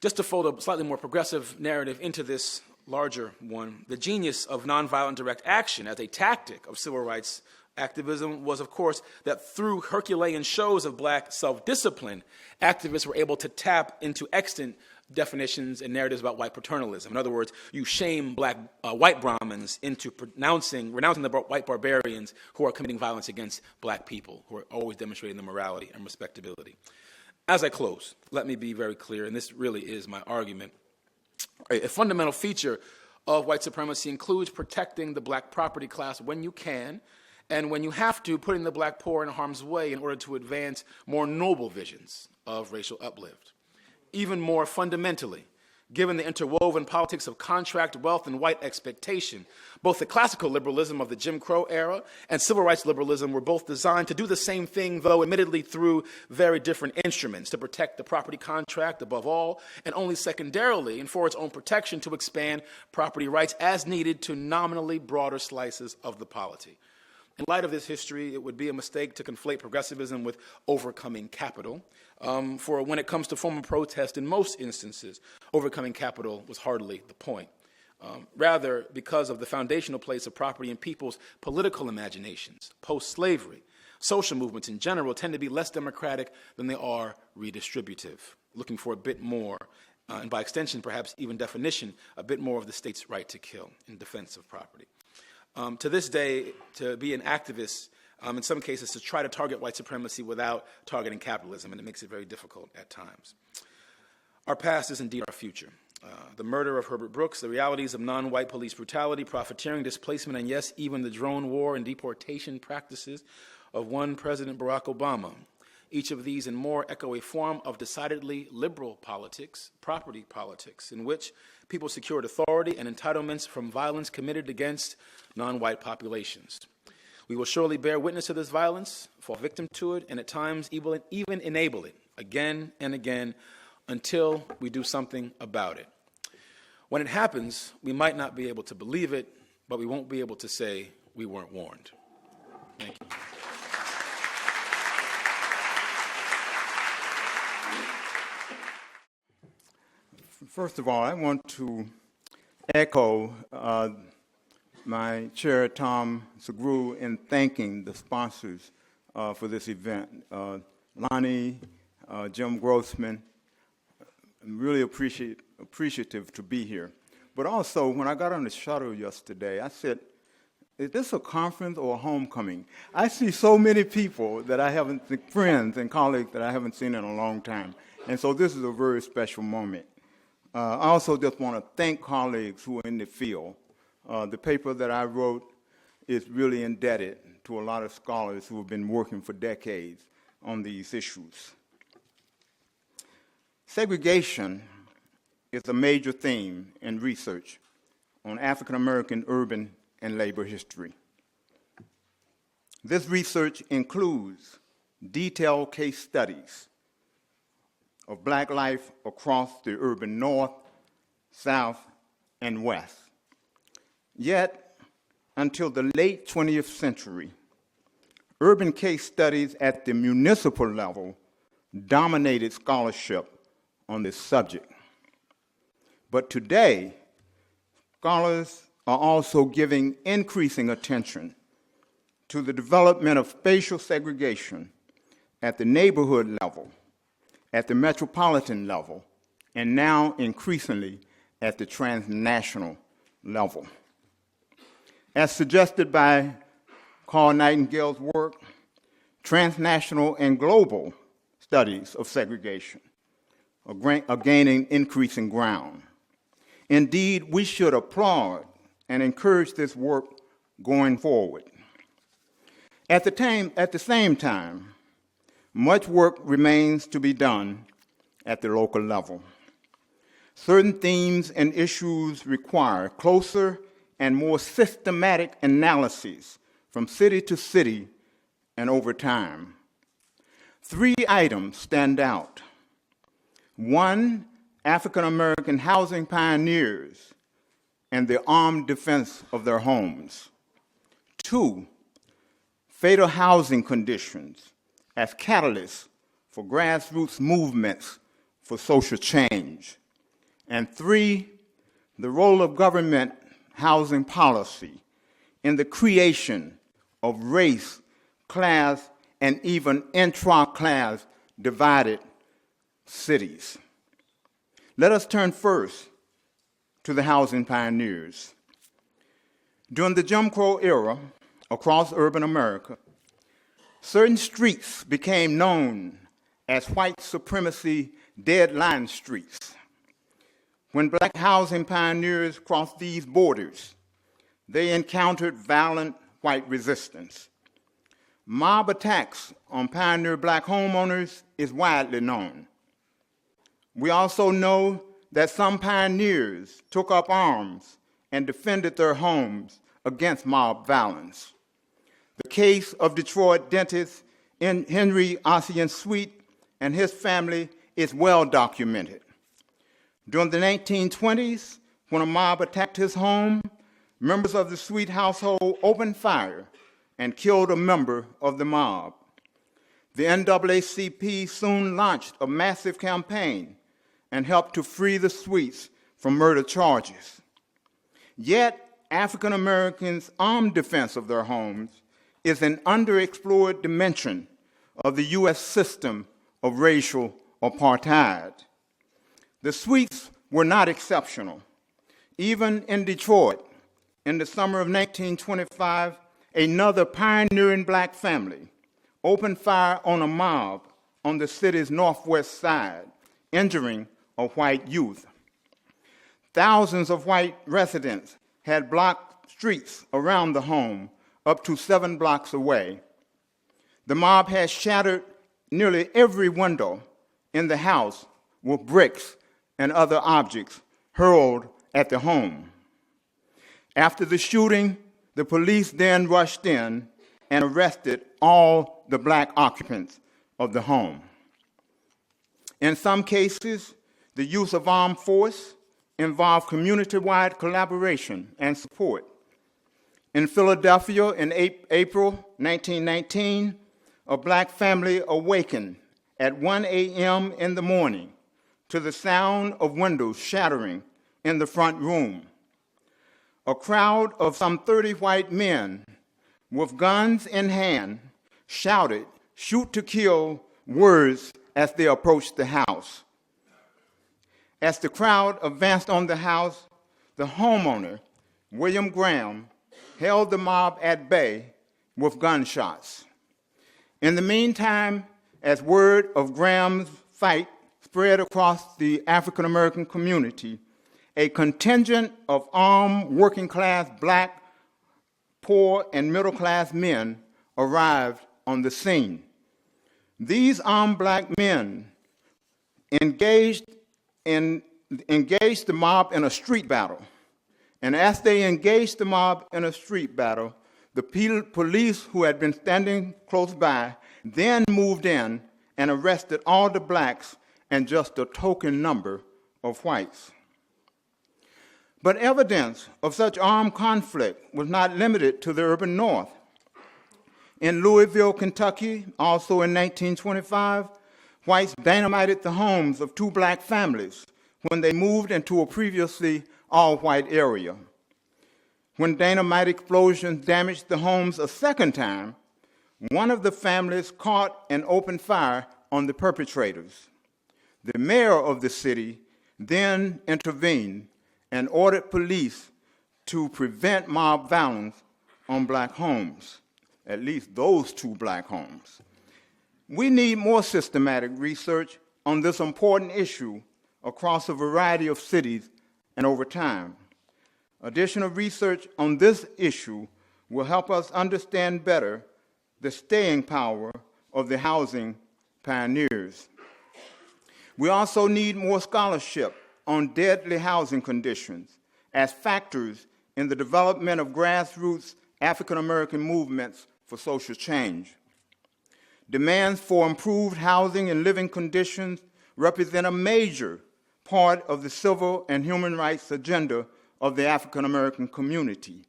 Just to fold a slightly more progressive narrative into this larger one, the genius of nonviolent direct action as a tactic of civil rights activism was, of course, that through Herculean shows of black self-discipline, activists were able to tap into extant definitions and narratives about white paternalism. In other words, you shame white Brahmins into renouncing the white barbarians who are committing violence against black people, who are always demonstrating the morality and respectability. As I close, let me be very clear, and this really is my argument. A fundamental feature of white supremacy includes protecting the black property class when you can, and when you have to, putting the black poor in harm's way in order to advance more noble visions of racial uplift. Even more fundamentally, given the interwoven politics of contract, wealth, and white expectation, both the classical liberalism of the Jim Crow era and civil rights liberalism were both designed to do the same thing, though admittedly through very different instruments, to protect the property contract above all, and only secondarily, and for its own protection, to expand property rights as needed to nominally broader slices of the polity. In light of this history, it would be a mistake to conflate progressivism with overcoming capital. For when it comes to formal protest, in most instances, overcoming capital was hardly the point. Rather, because of the foundational place of property in people's political imaginations, post-slavery, social movements in general tend to be less democratic than they are redistributive, looking for a bit more, and by extension, perhaps even definition, a bit more of the state's right to kill in defense of property. To this day, to be an activist, in some cases, to try to target white supremacy without targeting capitalism, and it makes it very difficult at times. Our past is indeed our future. The murder of Herbert Brooks, the realities of non-white police brutality, profiteering, displacement, and yes, even the drone war and deportation practices of one President Barack Obama. Each of these and more echo a form of decidedly liberal politics, property politics, in which people secured authority and entitlements from violence committed against non-white populations. We will surely bear witness to this violence, fall victim to it, and at times even enable it again and again until we do something about it. When it happens, we might not be able to believe it, but we won't be able to say we weren't warned. Thank you. First of all, I want to echo my chair, Tom Sugrue, in thanking the sponsors for this event. Lonnie, Jim Grossman, I'm really appreciative to be here. But also, when I got on the shuttle yesterday, I said, is this a conference or a homecoming? I see so many people that I haven't, friends and colleagues that I haven't seen in a long time. And so this is a very special moment. I also just want to thank colleagues who are in the field. The paper that I wrote is really indebted to a lot of scholars who have been working for decades on these issues. Segregation is a major theme in research on African American urban and labor history. This research includes detailed case studies of black life across the urban north, south, and west. Yet, until the late 20th century, urban case studies at the municipal level dominated scholarship on this subject. But today, scholars are also giving increasing attention to the development of spatial segregation at the neighborhood level, at the metropolitan level, and now increasingly at the transnational level. As suggested by Carl Nightingale's work, transnational and global studies of segregation are gaining increasing ground. Indeed, we should applaud and encourage this work going forward. At the same time, much work remains to be done at the local level. Certain themes and issues require closer and more systematic analyses from city to city and over time. 3 items stand out. 1, African American housing pioneers and the armed defense of their homes. 2, fatal housing conditions as catalysts for grassroots movements for social change. And 3, the role of government housing policy in the creation of race, class, and even intra-class divided cities. Let us turn first to the housing pioneers. During the Jim Crow era, across urban America, certain streets became known as white supremacy deadline streets. When black housing pioneers crossed these borders, they encountered violent white resistance. Mob attacks on pioneer black homeowners is widely known. We also know that some pioneers took up arms and defended their homes against mob violence. The case of Detroit dentist Henry Ossian Sweet and his family is well documented. During the 1920s, when a mob attacked his home, members of the Sweet household opened fire and killed a member of the mob. The NAACP soon launched a massive campaign and helped to free the Sweets from murder charges. Yet, African Americans' armed defense of their homes is an underexplored dimension of the U.S. system of racial apartheid. The Sweets were not exceptional. Even in Detroit, in the summer of 1925, another pioneering black family opened fire on a mob on the city's northwest side, injuring a white youth. Thousands of white residents had blocked streets around the home up to 7 blocks away. The mob had shattered nearly every window in the house with bricks and other objects hurled at the home. After the shooting, the police then rushed in and arrested all the black occupants of the home. In some cases, the use of armed force involved community-wide collaboration and support. In Philadelphia in April 1919, a black family awakened at 1 a.m. in the morning to the sound of windows shattering in the front room. A crowd of some 30 white men with guns in hand shouted, "Shoot to kill," words as they approached the house. As the crowd advanced on the house, the homeowner, William Graham, held the mob at bay with gunshots. In the meantime, as word of Graham's fight spread across the African American community, a contingent of armed working-class black, poor, and middle-class men arrived on the scene. These armed black men engaged the mob in a street battle. And as they engaged the mob in a street battle, the police who had been standing close by then moved in and arrested all the blacks and just a token number of whites. But evidence of such armed conflict was not limited to the urban North. In Louisville, Kentucky, also in 1925, whites dynamited the homes of 2 black families when they moved into a previously all-white area. When dynamite explosions damaged the homes a second time, one of the families caught and opened fire on the perpetrators. The mayor of the city then intervened and ordered police to prevent mob violence on black homes, at least those 2 black homes. We need more systematic research on this important issue across a variety of cities and over time. Additional research on this issue will help us understand better the staying power of the housing pioneers. We also need more scholarship on deadly housing conditions as factors in the development of grassroots African American movements for social change. Demands for improved housing and living conditions represent a major part of the civil and human rights agenda of the African American community.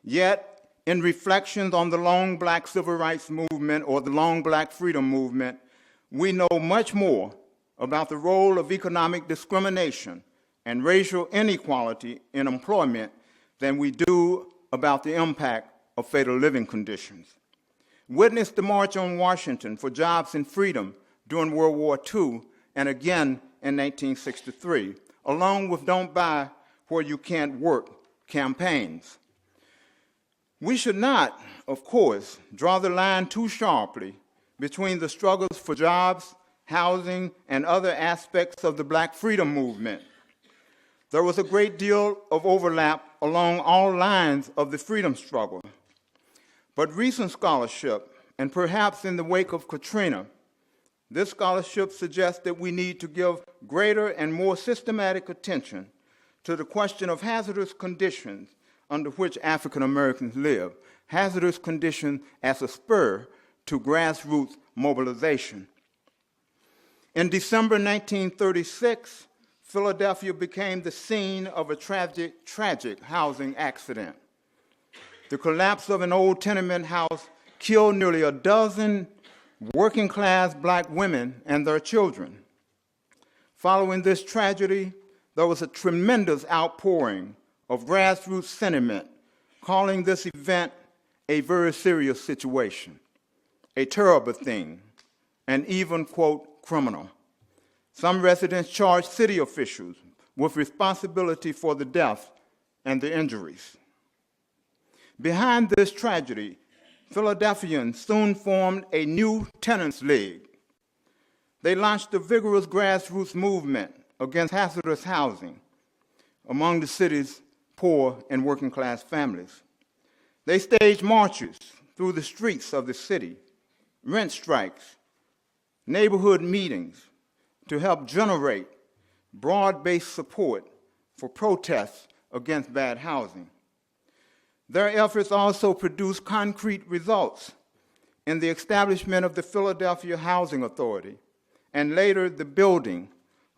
Yet, in reflections on the long Black civil rights movement or the long Black freedom movement, we know much more about the role of economic discrimination and racial inequality in employment than we do about the impact of fatal living conditions. Witness the March on Washington for Jobs and Freedom during World War II and again in 1963, along with Don't Buy Where You Can't Work campaigns. We should not, of course, draw the line too sharply between the struggles for jobs, housing, and other aspects of the Black freedom movement. There was a great deal of overlap along all lines of the freedom struggle. But recent scholarship, and perhaps in the wake of Katrina, this scholarship suggests that we need to give greater and more systematic attention to the question of hazardous conditions under which African Americans live, hazardous conditions as a spur to grassroots mobilization. In December 1936, Philadelphia became the scene of a tragic housing accident. The collapse of an old tenement house killed nearly a dozen working-class Black women and their children. Following this tragedy, there was a tremendous outpouring of grassroots sentiment calling this event a very serious situation, a terrible thing, and even, quote, criminal. Some residents charged city officials with responsibility for the death and the injuries. Behind this tragedy, Philadelphians soon formed a new tenants league. They launched a vigorous grassroots movement against hazardous housing among the city's poor and working class families. They staged marches through the streets of the city, rent strikes, neighborhood meetings to help generate broad-based support for protests against bad housing. Their efforts also produced concrete results in the establishment of the Philadelphia Housing Authority and later the building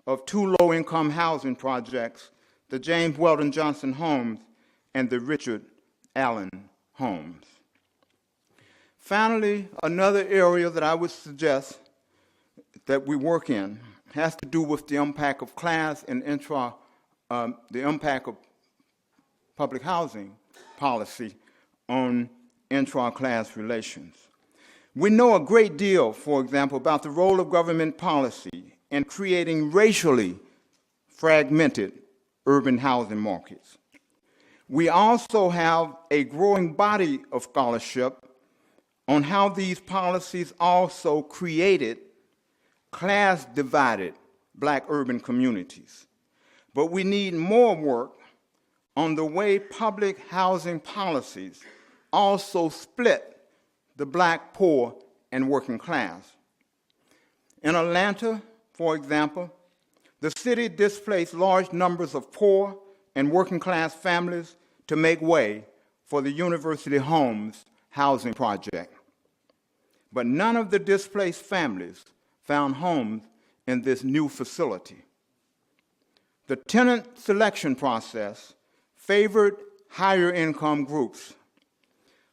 of two low-income housing projects, the James Weldon Johnson Homes and the Richard Allen Homes. Finally, another area that I would suggest that we work in has to do with the impact of class and the impact of public housing policy on intra-class relations. We know a great deal, for example, about the role of government policy in creating racially fragmented urban housing markets. We also have a growing body of scholarship on how these policies also created class-divided Black urban communities. But we need more work on the way public housing policies also split the Black poor and working class. In Atlanta, for example, the city displaced large numbers of poor and working class families to make way for the University Homes housing project. But none of the displaced families found homes in this new facility. The tenant selection process favored higher income groups.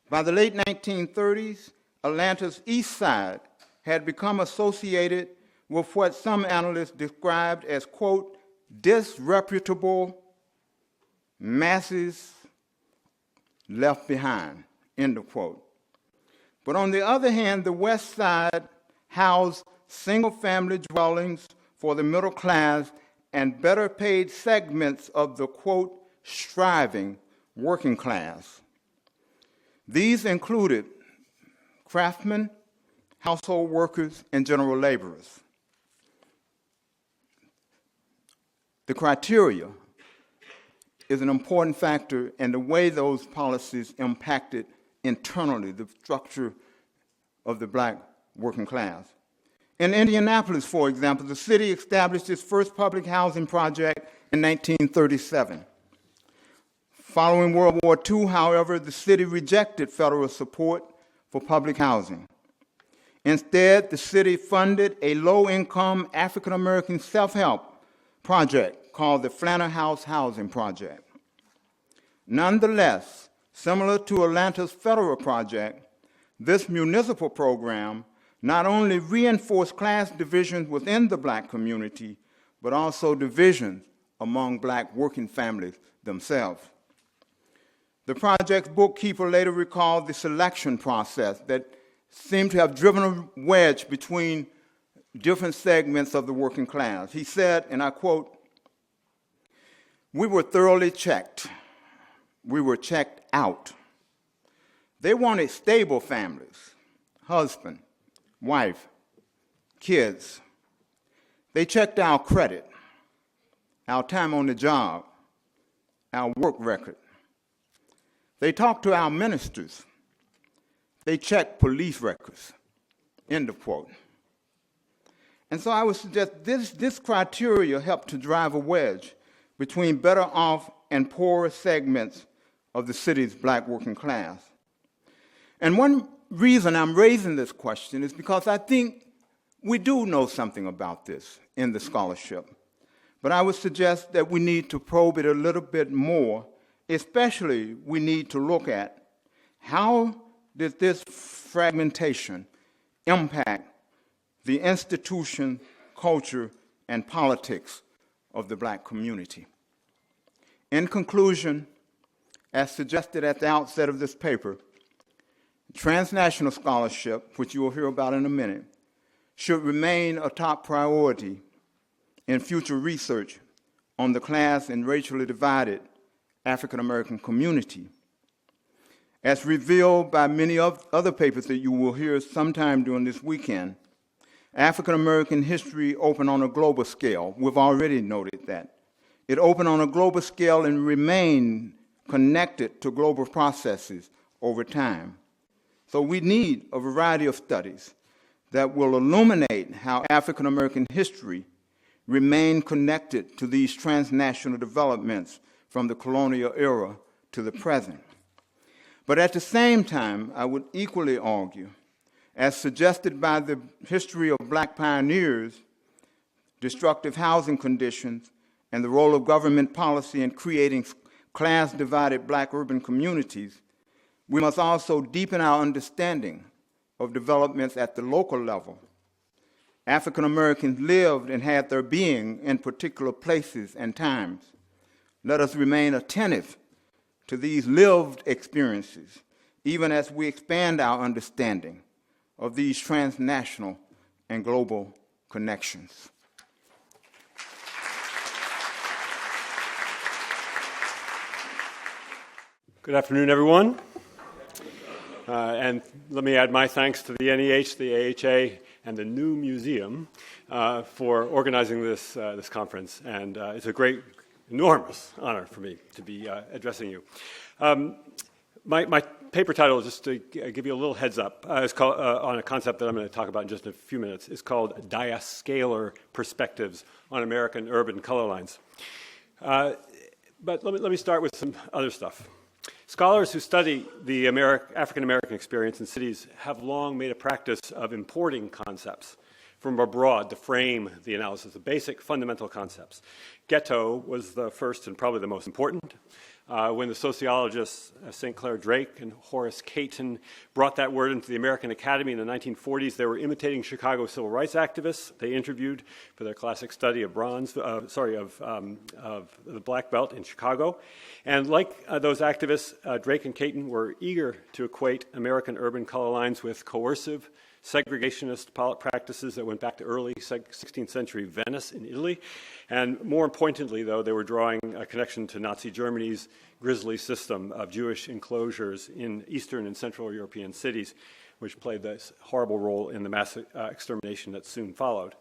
By the late 1930s, Atlanta's East Side had become associated with what some analysts described as, quote, disreputable masses left behind, end of quote. But on the other hand, the West Side housed single-family dwellings for the middle class and better paid segments of the, quote, striving working class. These included craftsmen, household workers, and general laborers. The criteria is an important factor in the way those policies impacted internally the structure of the Black working class. In Indianapolis, for example, the city established its first public housing project in 1937. Following World War II, however, the city rejected federal support for public housing. Instead, the city funded a low-income African-American self-help project called the Flanner House Housing Project. Nonetheless, similar to Atlanta's federal project, this municipal program not only reinforced class divisions within the black community, but also divisions among black working families themselves. The project's bookkeeper later recalled the selection process that seemed to have driven a wedge between different segments of the working class. He said, and I quote, "We were thoroughly checked. We were checked out. They wanted stable families, husband, wife, kids. They checked our credit, our time on the job, our work record. They talked to our ministers. They checked police records," end of quote. And so I would suggest this criteria helped to drive a wedge between better off and poorer segments of the city's black working class. And one reason I'm raising this question is because I think we do know something about this in the scholarship. But I would suggest that we need to probe it a little bit more. Especially, we need to look at how did this fragmentation impact the institution, culture, and politics of the black community. In conclusion, as suggested at the outset of this paper, transnational scholarship, which you will hear about in a minute, should remain a top priority in future research on the class and racially divided African American community. As revealed by many other papers that you will hear sometime during this weekend, African American history opened on a global scale. We've already noted that. It opened on a global scale and remained connected to global processes over time. So we need a variety of studies that will illuminate how African American history remained connected to these transnational developments from the colonial era to the present. But at the same time, I would equally argue, as suggested by the history of black pioneers, destructive housing conditions, and the role of government policy in creating class-divided black urban communities, we must also deepen our understanding of developments at the local level. African Americans lived and had their being in particular places and times. Let us remain attentive to these lived experiences, even as we expand our understanding of these transnational and global connections. Good afternoon, everyone. And let me add my thanks to the NEH, the AHA, and the new museum for organizing this conference. And it's a great, enormous honor for me to be addressing you. My paper title, just to give you a little heads up, is called, on a concept that I'm going to talk about in just a few minutes, is called Diascalar Perspectives on American Urban Color Lines. But let me start with some other stuff. Scholars who study the African-American experience in cities have long made a practice of importing concepts from abroad to frame the analysis of basic fundamental concepts. Ghetto was the first and probably the most important. When the sociologists St. Clair Drake and Horace Caton brought that word into the American Academy in the 1940s, they were imitating Chicago civil rights activists they interviewed for their classic study of the Black Belt in Chicago. And like those activists, Drake and Caton were eager to equate American urban color lines with coercive, segregationist practices that went back to early 16th century Venice in Italy. And more pointedly, though, they were drawing a connection to Nazi Germany's grisly system of Jewish enclosures in Eastern and Central European cities, which played this horrible role in the mass extermination that soon followed.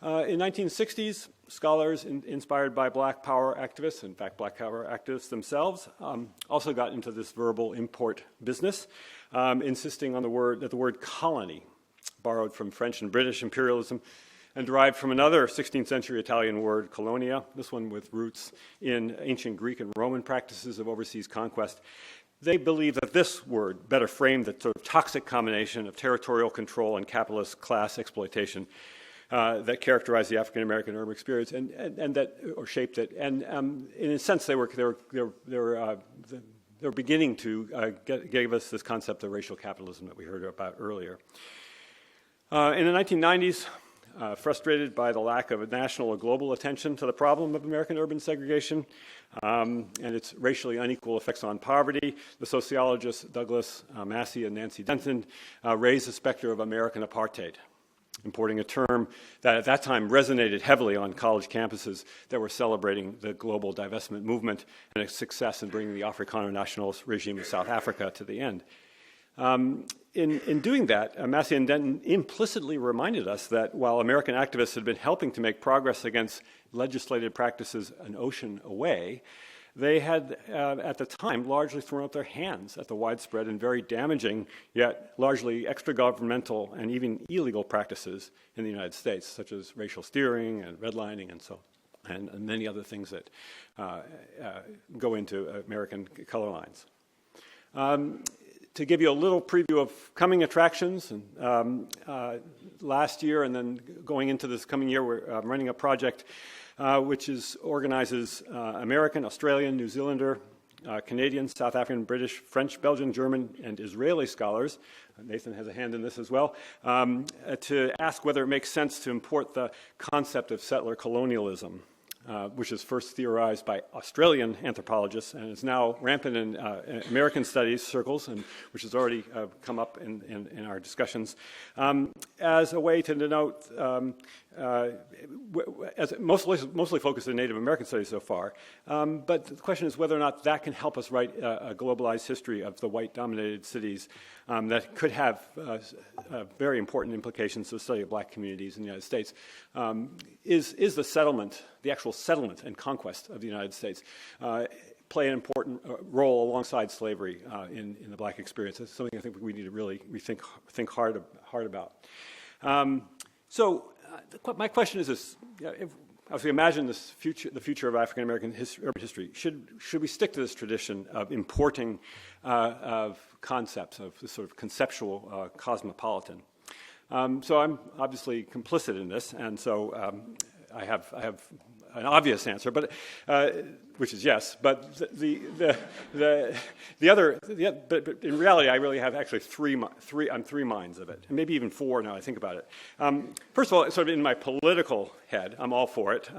In 1960s, scholars inspired by Black Power activists, in fact, Black Power activists themselves, also got into this verbal import business, insisting on that the word colony, borrowed from French and British imperialism, and derived from another 16th century Italian word, colonia, this one with roots in ancient Greek and Roman practices of overseas conquest. They believe that this word better framed the sort of toxic combination of territorial control and capitalist class exploitation that characterized the African American urban experience, and that, or shaped it. And in a sense, they were beginning to give us this concept of racial capitalism that we heard about earlier. In the 1990s, frustrated by the lack of national or global attention to the problem of American urban segregation and its racially unequal effects on poverty, the sociologists Douglas Massey and Nancy Denton raised the specter of American apartheid, importing a term that at that time resonated heavily on college campuses that were celebrating the global divestment movement and its success in bringing the Afrikaner nationalist regime of South Africa to the end. In doing that, Massey and Denton implicitly reminded us that while American activists had been helping to make progress against legislated practices an ocean away, they had, at the time, largely thrown up their hands at the widespread and very damaging, yet largely extra-governmental and even illegal practices in the United States, such as racial steering and redlining and many other things that go into American color lines. To give you a little preview of coming attractions, and last year and then going into this coming year, we're running a project which organizes American, Australian, New Zealander, Canadian, South African, British, French, Belgian, German, and Israeli scholars. Nathan has a hand in this as well, to ask whether it makes sense to import the concept of settler colonialism, which is first theorized by Australian anthropologists and is now rampant in American studies circles, and which has already come up in our discussions, as a way to denote, as mostly focused in Native American studies so far, but the question is whether or not that can help us write a globalized history of the white-dominated cities that could have very important implications to the study of black communities in the United States. Is the settlement, the actual settlement and conquest of the United States, play an important role alongside slavery in the black experience? That's something I think we need to really think hard about. My question is this: as we imagine the future of African American urban history, should we stick to this tradition of importing of concepts of this sort of conceptual cosmopolitan? So I'm obviously complicit in this, and so I have an obvious answer, but which is yes. But but in reality, I really have actually three minds of it, and maybe even four now I think about it. First of all, sort of in my political head, I'm all for it.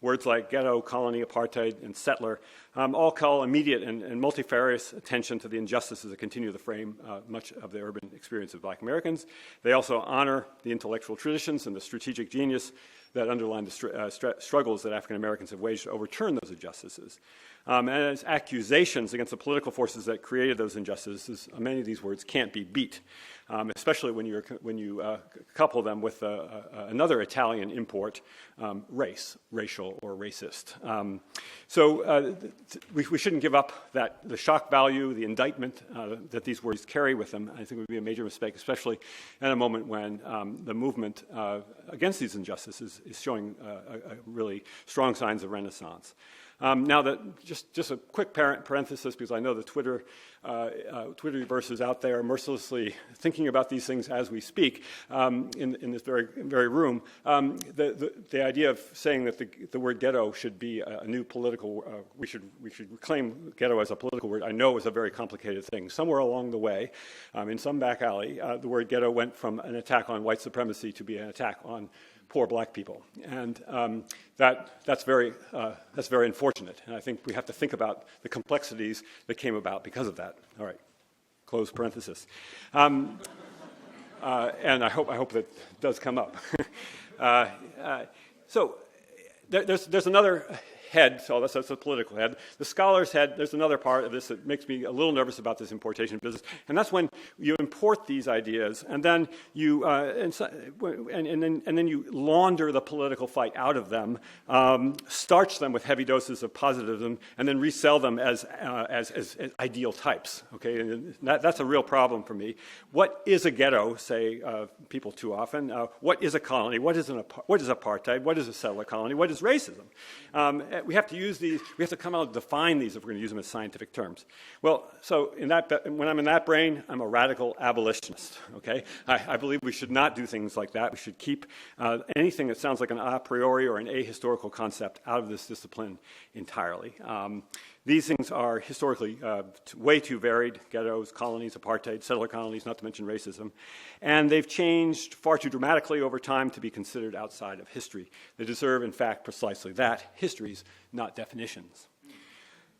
Words like ghetto, colony, apartheid, and settler all call immediate and multifarious attention to the injustices that continue to frame much of the urban experience of black Americans. They also honor the intellectual traditions and the strategic genius that underline the struggles that African Americans have waged to overturn those injustices. And as accusations against the political forces that created those injustices, many of these words can't be beat, especially when you couple them with another Italian import, racial or racist. We shouldn't give up the shock value, the indictment that these words carry with them. I think it would be a major mistake, especially at a moment when the movement against these injustices is showing really strong signs of renaissance. Now, just a quick parenthesis, because I know the Twitterverse is out there mercilessly thinking about these things as we speak in this very room. The idea of saying that the word ghetto should be a new political, we should reclaim ghetto as a political word, I know is a very complicated thing. Somewhere along the way, in some back alley, the word ghetto went from an attack on white supremacy to be an attack on poor black people, and that's very unfortunate. And I think we have to think about the complexities that came about because of that. All right, close parenthesis. And I hope that does come up. So there's another head, so that's the political head. The scholar's head, there's another part of this that makes me a little nervous about this importation business, and that's when you import these ideas, and then you and then you launder the political fight out of them, starch them with heavy doses of positivism, and then resell them as ideal types. Okay, and that's a real problem for me. What is a ghetto? Say people too often. What is a colony? What is apartheid? What is a settler colony? What is racism? We have to use these. We have to come out and define these if we're going to use them as scientific terms. Well, so when I'm in that brain, I'm a radical abolitionist. Okay, I believe we should not do things like that. We should keep anything that sounds like an a priori or an ahistorical concept out of this discipline entirely. These things are historically way too varied: ghettos, colonies, apartheid, settler colonies, not to mention racism. And they've changed far too dramatically over time to be considered outside of history. They deserve, in fact, precisely that: histories, not definitions.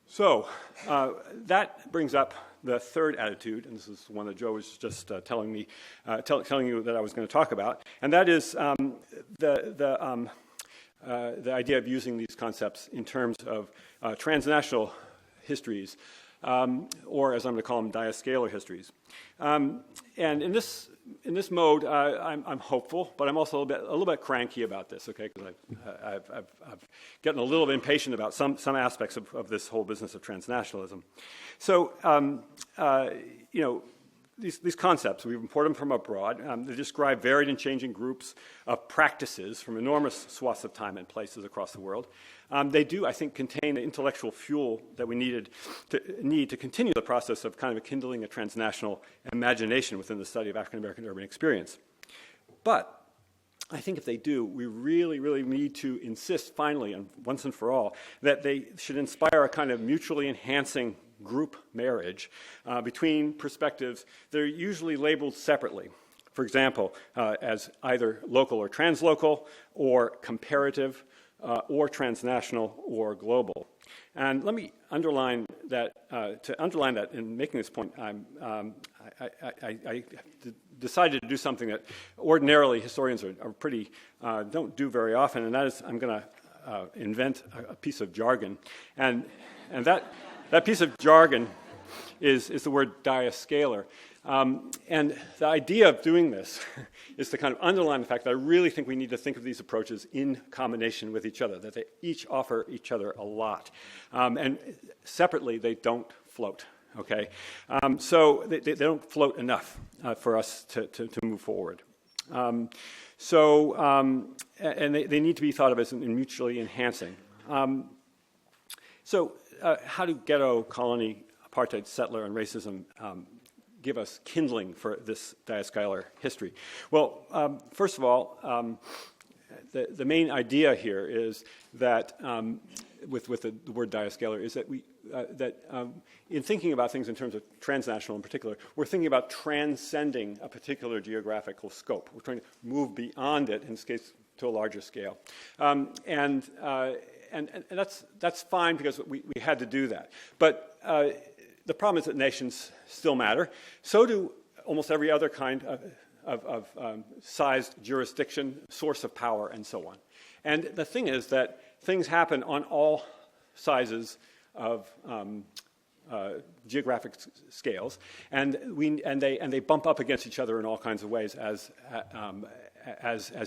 So that brings up the third attitude, and this is one that Joe was just telling you that I was going to talk about, and that is the idea of using these concepts in terms of transnational histories, or as I'm going to call them, diascalar histories. And in this mode, I'm hopeful, but I'm also a little bit cranky about this. Okay, because I've gotten a little bit impatient about some aspects of this whole business of transnationalism. So these concepts, we import them from abroad. They describe varied and changing groups of practices from enormous swaths of time and places across the world. They do, I think, contain the intellectual fuel that we need to continue the process of kind of kindling a transnational imagination within the study of African American urban experience. But I think if they do, we really, really need to insist finally, and once and for all, that they should inspire a kind of mutually enhancing group marriage between perspectives that are usually labeled separately. For example, as either local or translocal, or comparative, or transnational, or global. And let me underline that. To underline that in making this point, I decided to do something that ordinarily historians are pretty don't do very often, and that is I'm going to invent a piece of jargon, and that piece of jargon is the word diascalar. And the idea of doing this is to kind of underline the fact that I really think we need to think of these approaches in combination with each other, that they each offer each other a lot. And separately, they don't float, okay? So they don't float enough for us to move forward. And they need to be thought of as mutually enhancing. So how do ghetto, colony, apartheid, settler, and racism give us kindling for this diascalar history? Well, first of all, the main idea here is that, with the word diascalar, is that in thinking about things in terms of transnational in particular, we're thinking about transcending a particular geographical scope. We're trying to move beyond it, in this case, to a larger scale. And that's fine because we had to do that. But the problem is that nations still matter. So do almost every other kind of sized jurisdiction, source of power, and so on. And the thing is that things happen on all sizes of geographic scales, and they bump up against each other in all kinds of ways as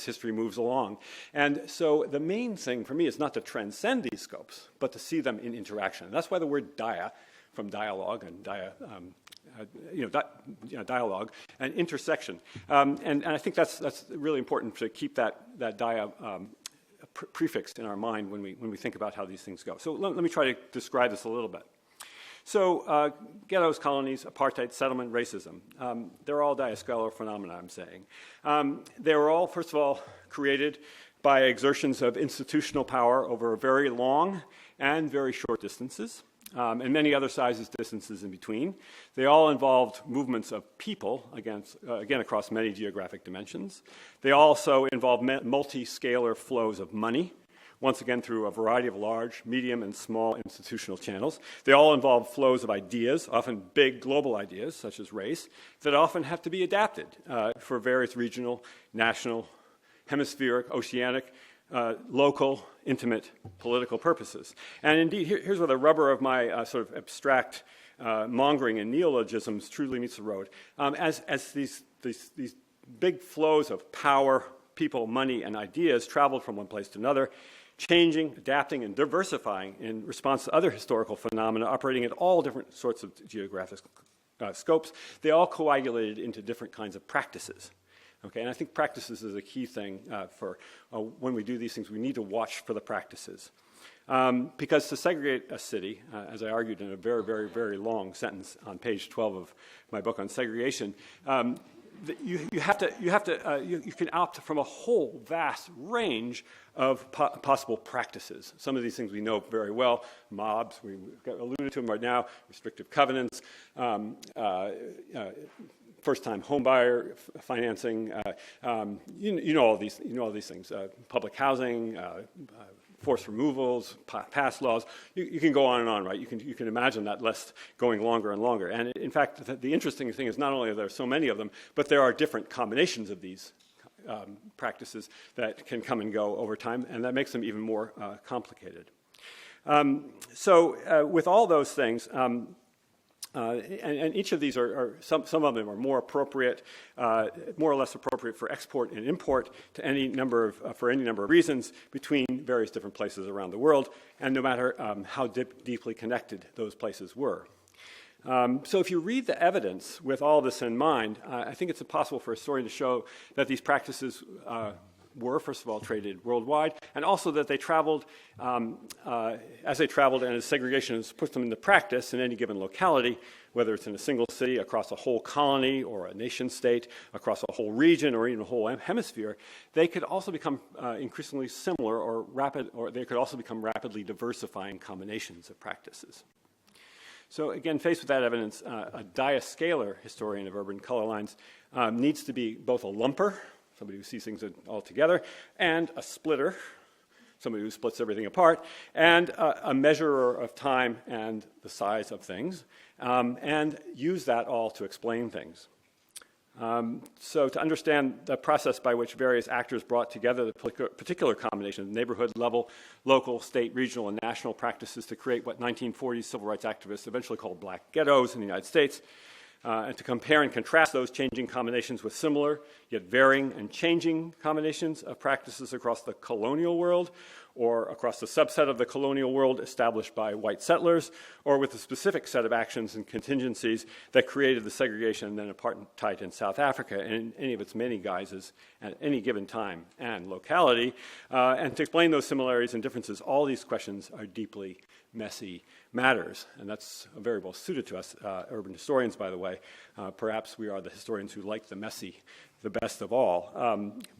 history moves along. And so the main thing for me is not to transcend these scopes, but to see them in interaction. And that's why the word dia, from dialogue and dialogue and intersection. And I think that's really important to keep that dia prefixed in our mind when we think about how these things go. So let me try to describe this a little bit. So ghettos, colonies, apartheid, settlement, racism, they're all diascalar phenomena, I'm saying. They were all, first of all, created by exertions of institutional power over very long and very short distances, and many other sizes, distances in between. They all involved movements of people, again, across many geographic dimensions. They also involved multi-scalar flows of money, once again through a variety of large, medium, and small institutional channels. They all involve flows of ideas, often big global ideas, such as race, that often have to be adapted for various regional, national, hemispheric, oceanic, local, intimate political purposes. And indeed, here's where the rubber of my sort of abstract mongering and neologisms truly meets the road. As these big flows of power, people, money, and ideas traveled from one place to another, changing, adapting, and diversifying in response to other historical phenomena operating at all different sorts of geographic scopes, they all coagulated into different kinds of practices. Okay, and I think practices is a key thing for when we do these things. We need to watch for the practices. Because to segregate a city, as I argued in a very, very, very long sentence on page 12 of my book on segregation, you can opt from a whole vast range of possible practices. Some of these things we know very well: mobs, we alluded to them right now, restrictive covenants, first-time homebuyer financing. You know all these things: public housing. Forced removals, past laws, you can go on and on, right? You can imagine that list going longer and longer. And in fact, the interesting thing is not only are there so many of them, but there are different combinations of these practices that can come and go over time, and that makes them even more complicated. So with all those things, and each of these some of them are more appropriate, more or less appropriate for export and import to any number of, for any number of reasons between various different places around the world, and no matter how deeply connected those places were. So if you read the evidence with all this in mind, I think it's impossible for a historian to show that these practices were, first of all, traded worldwide, and also that they traveled, as they traveled and as segregation has put them into practice in any given locality, whether it's in a single city, across a whole colony, or a nation state, across a whole region, or even a whole hemisphere, they could also become increasingly similar or they could also become rapidly diversifying combinations of practices. So again, faced with that evidence, a diascalar historian of urban color lines needs to be both a lumper, somebody who sees things all together, and a splitter, somebody who splits everything apart, and a measurer of time and the size of things, and use that all to explain things. So to understand the process by which various actors brought together the particular combination of neighborhood level, local, state, regional, and national practices to create what 1940s civil rights activists eventually called black ghettos in the United States, and to compare and contrast those changing combinations with similar, yet varying and changing combinations of practices across the colonial world, or across the subset of the colonial world established by white settlers, or with a specific set of actions and contingencies that created the segregation and then apartheid in South Africa in any of its many guises at any given time and locality. And to explain those similarities and differences, all these questions are deeply messy matters, and that's very well suited to us urban historians, by the way. Perhaps we are the historians who like the messy the best of all,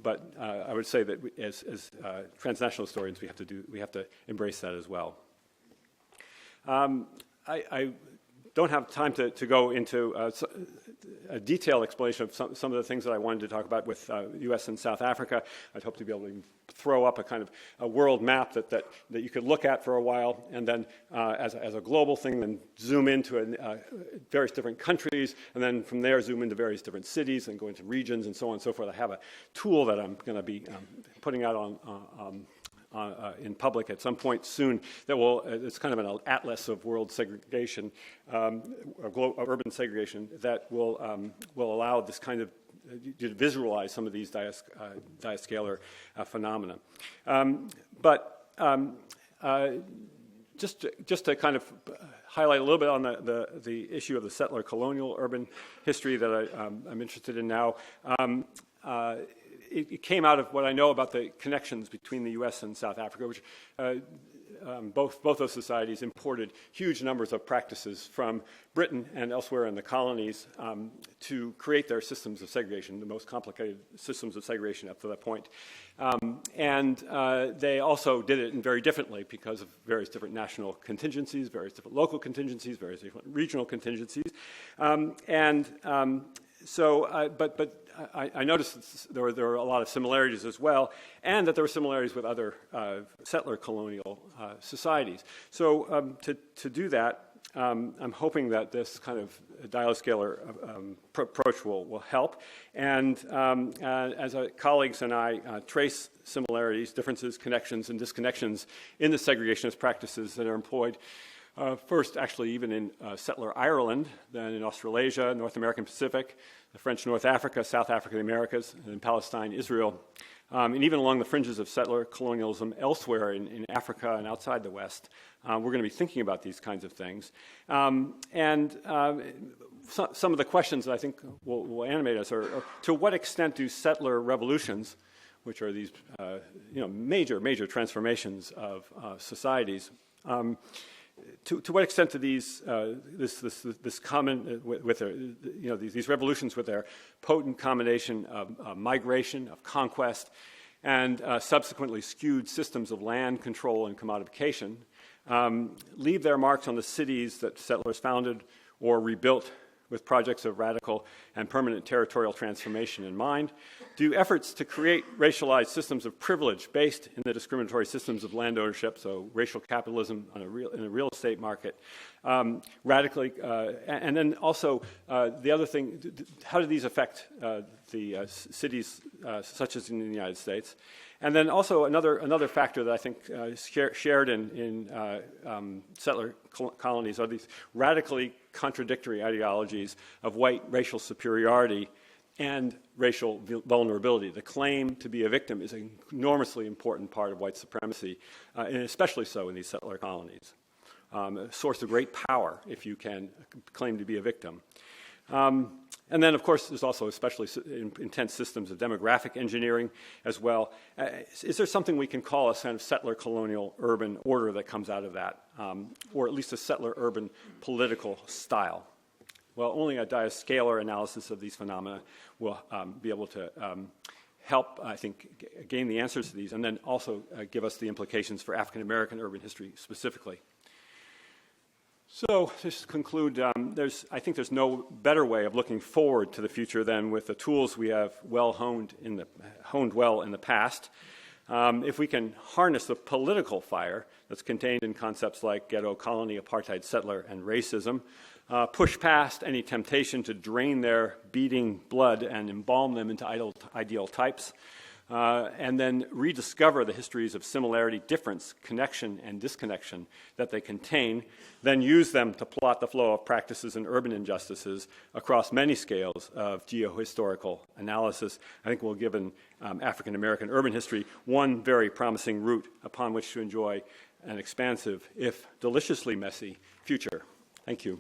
but I would say that as transnational historians, we have to embrace that as well. I don't have time to go into a detailed explanation of some of the things that I wanted to talk about with U.S. and South Africa. I'd hope to be able to throw up a kind of a world map that you could look at for a while, and then as a global thing, then zoom into various different countries, and then from there zoom into various different cities and go into regions and so on and so forth. I have a tool that I'm going to be putting out on in public at some point soon that will, it's kind of an atlas of world segregation, urban segregation, that will allow this kind of to visualize some of these diascalar phenomena. Just to kind of highlight a little bit on the issue of the settler colonial urban history that I'm interested in now. It came out of what I know about the connections between the U.S. and South Africa, which both those societies imported huge numbers of practices from Britain and elsewhere in the colonies to create their systems of segregation, the most complicated systems of segregation up to that point. And they also did it in very differently because of various different national contingencies, various different local contingencies, various different regional contingencies. I noticed there were a lot of similarities as well, and that there were similarities with other settler colonial societies. So to do that, I'm hoping that this kind of dialog-scalar approach will help. And as our colleagues and I trace similarities, differences, connections, and disconnections in the segregationist practices that are employed, first actually even in settler Ireland, then in Australasia, North American Pacific, the French North Africa, South Africa, the Americas, and in Palestine, Israel, and even along the fringes of settler colonialism elsewhere in Africa and outside the West. We're going to be thinking about these kinds of things. Some of the questions that I think will animate us are to what extent do settler revolutions, which are these major transformations of societies, to what extent do these this common with their, these revolutions with their potent combination of migration, of conquest, and subsequently skewed systems of land control and commodification leave their marks on the cities that settlers founded or rebuilt with projects of radical and permanent territorial transformation in mind? Do efforts to create racialized systems of privilege based in the discriminatory systems of land ownership, so racial capitalism in a real estate market, radically, and then also the other thing, how do these affect the cities such as in the United States? And then also another factor that I think is shared in settler colonies are these radically contradictory ideologies of white racial superiority and racial vulnerability. The claim to be a victim is an enormously important part of white supremacy, and especially so in these settler colonies. A source of great power if you can claim to be a victim. And then, of course, there's also especially intense systems of demographic engineering as well. Is there something we can call a kind of settler colonial urban order that comes out of that, or at least a settler urban political style? Well, only a diascalar analysis of these phenomena will be able to help, I think, gain the answers to these, and then also give us the implications for African American urban history specifically. So, just to conclude, I think there's no better way of looking forward to the future than with the tools we have honed well in the past. If we can harness the political fire that's contained in concepts like ghetto, colony, apartheid, settler, and racism, push past any temptation to drain their beating blood and embalm them into ideal types, and then rediscover the histories of similarity, difference, connection, and disconnection that they contain, then use them to plot the flow of practices and urban injustices across many scales of geohistorical analysis. I think will give an African American urban history one very promising route upon which to enjoy an expansive, if deliciously messy, future. Thank you.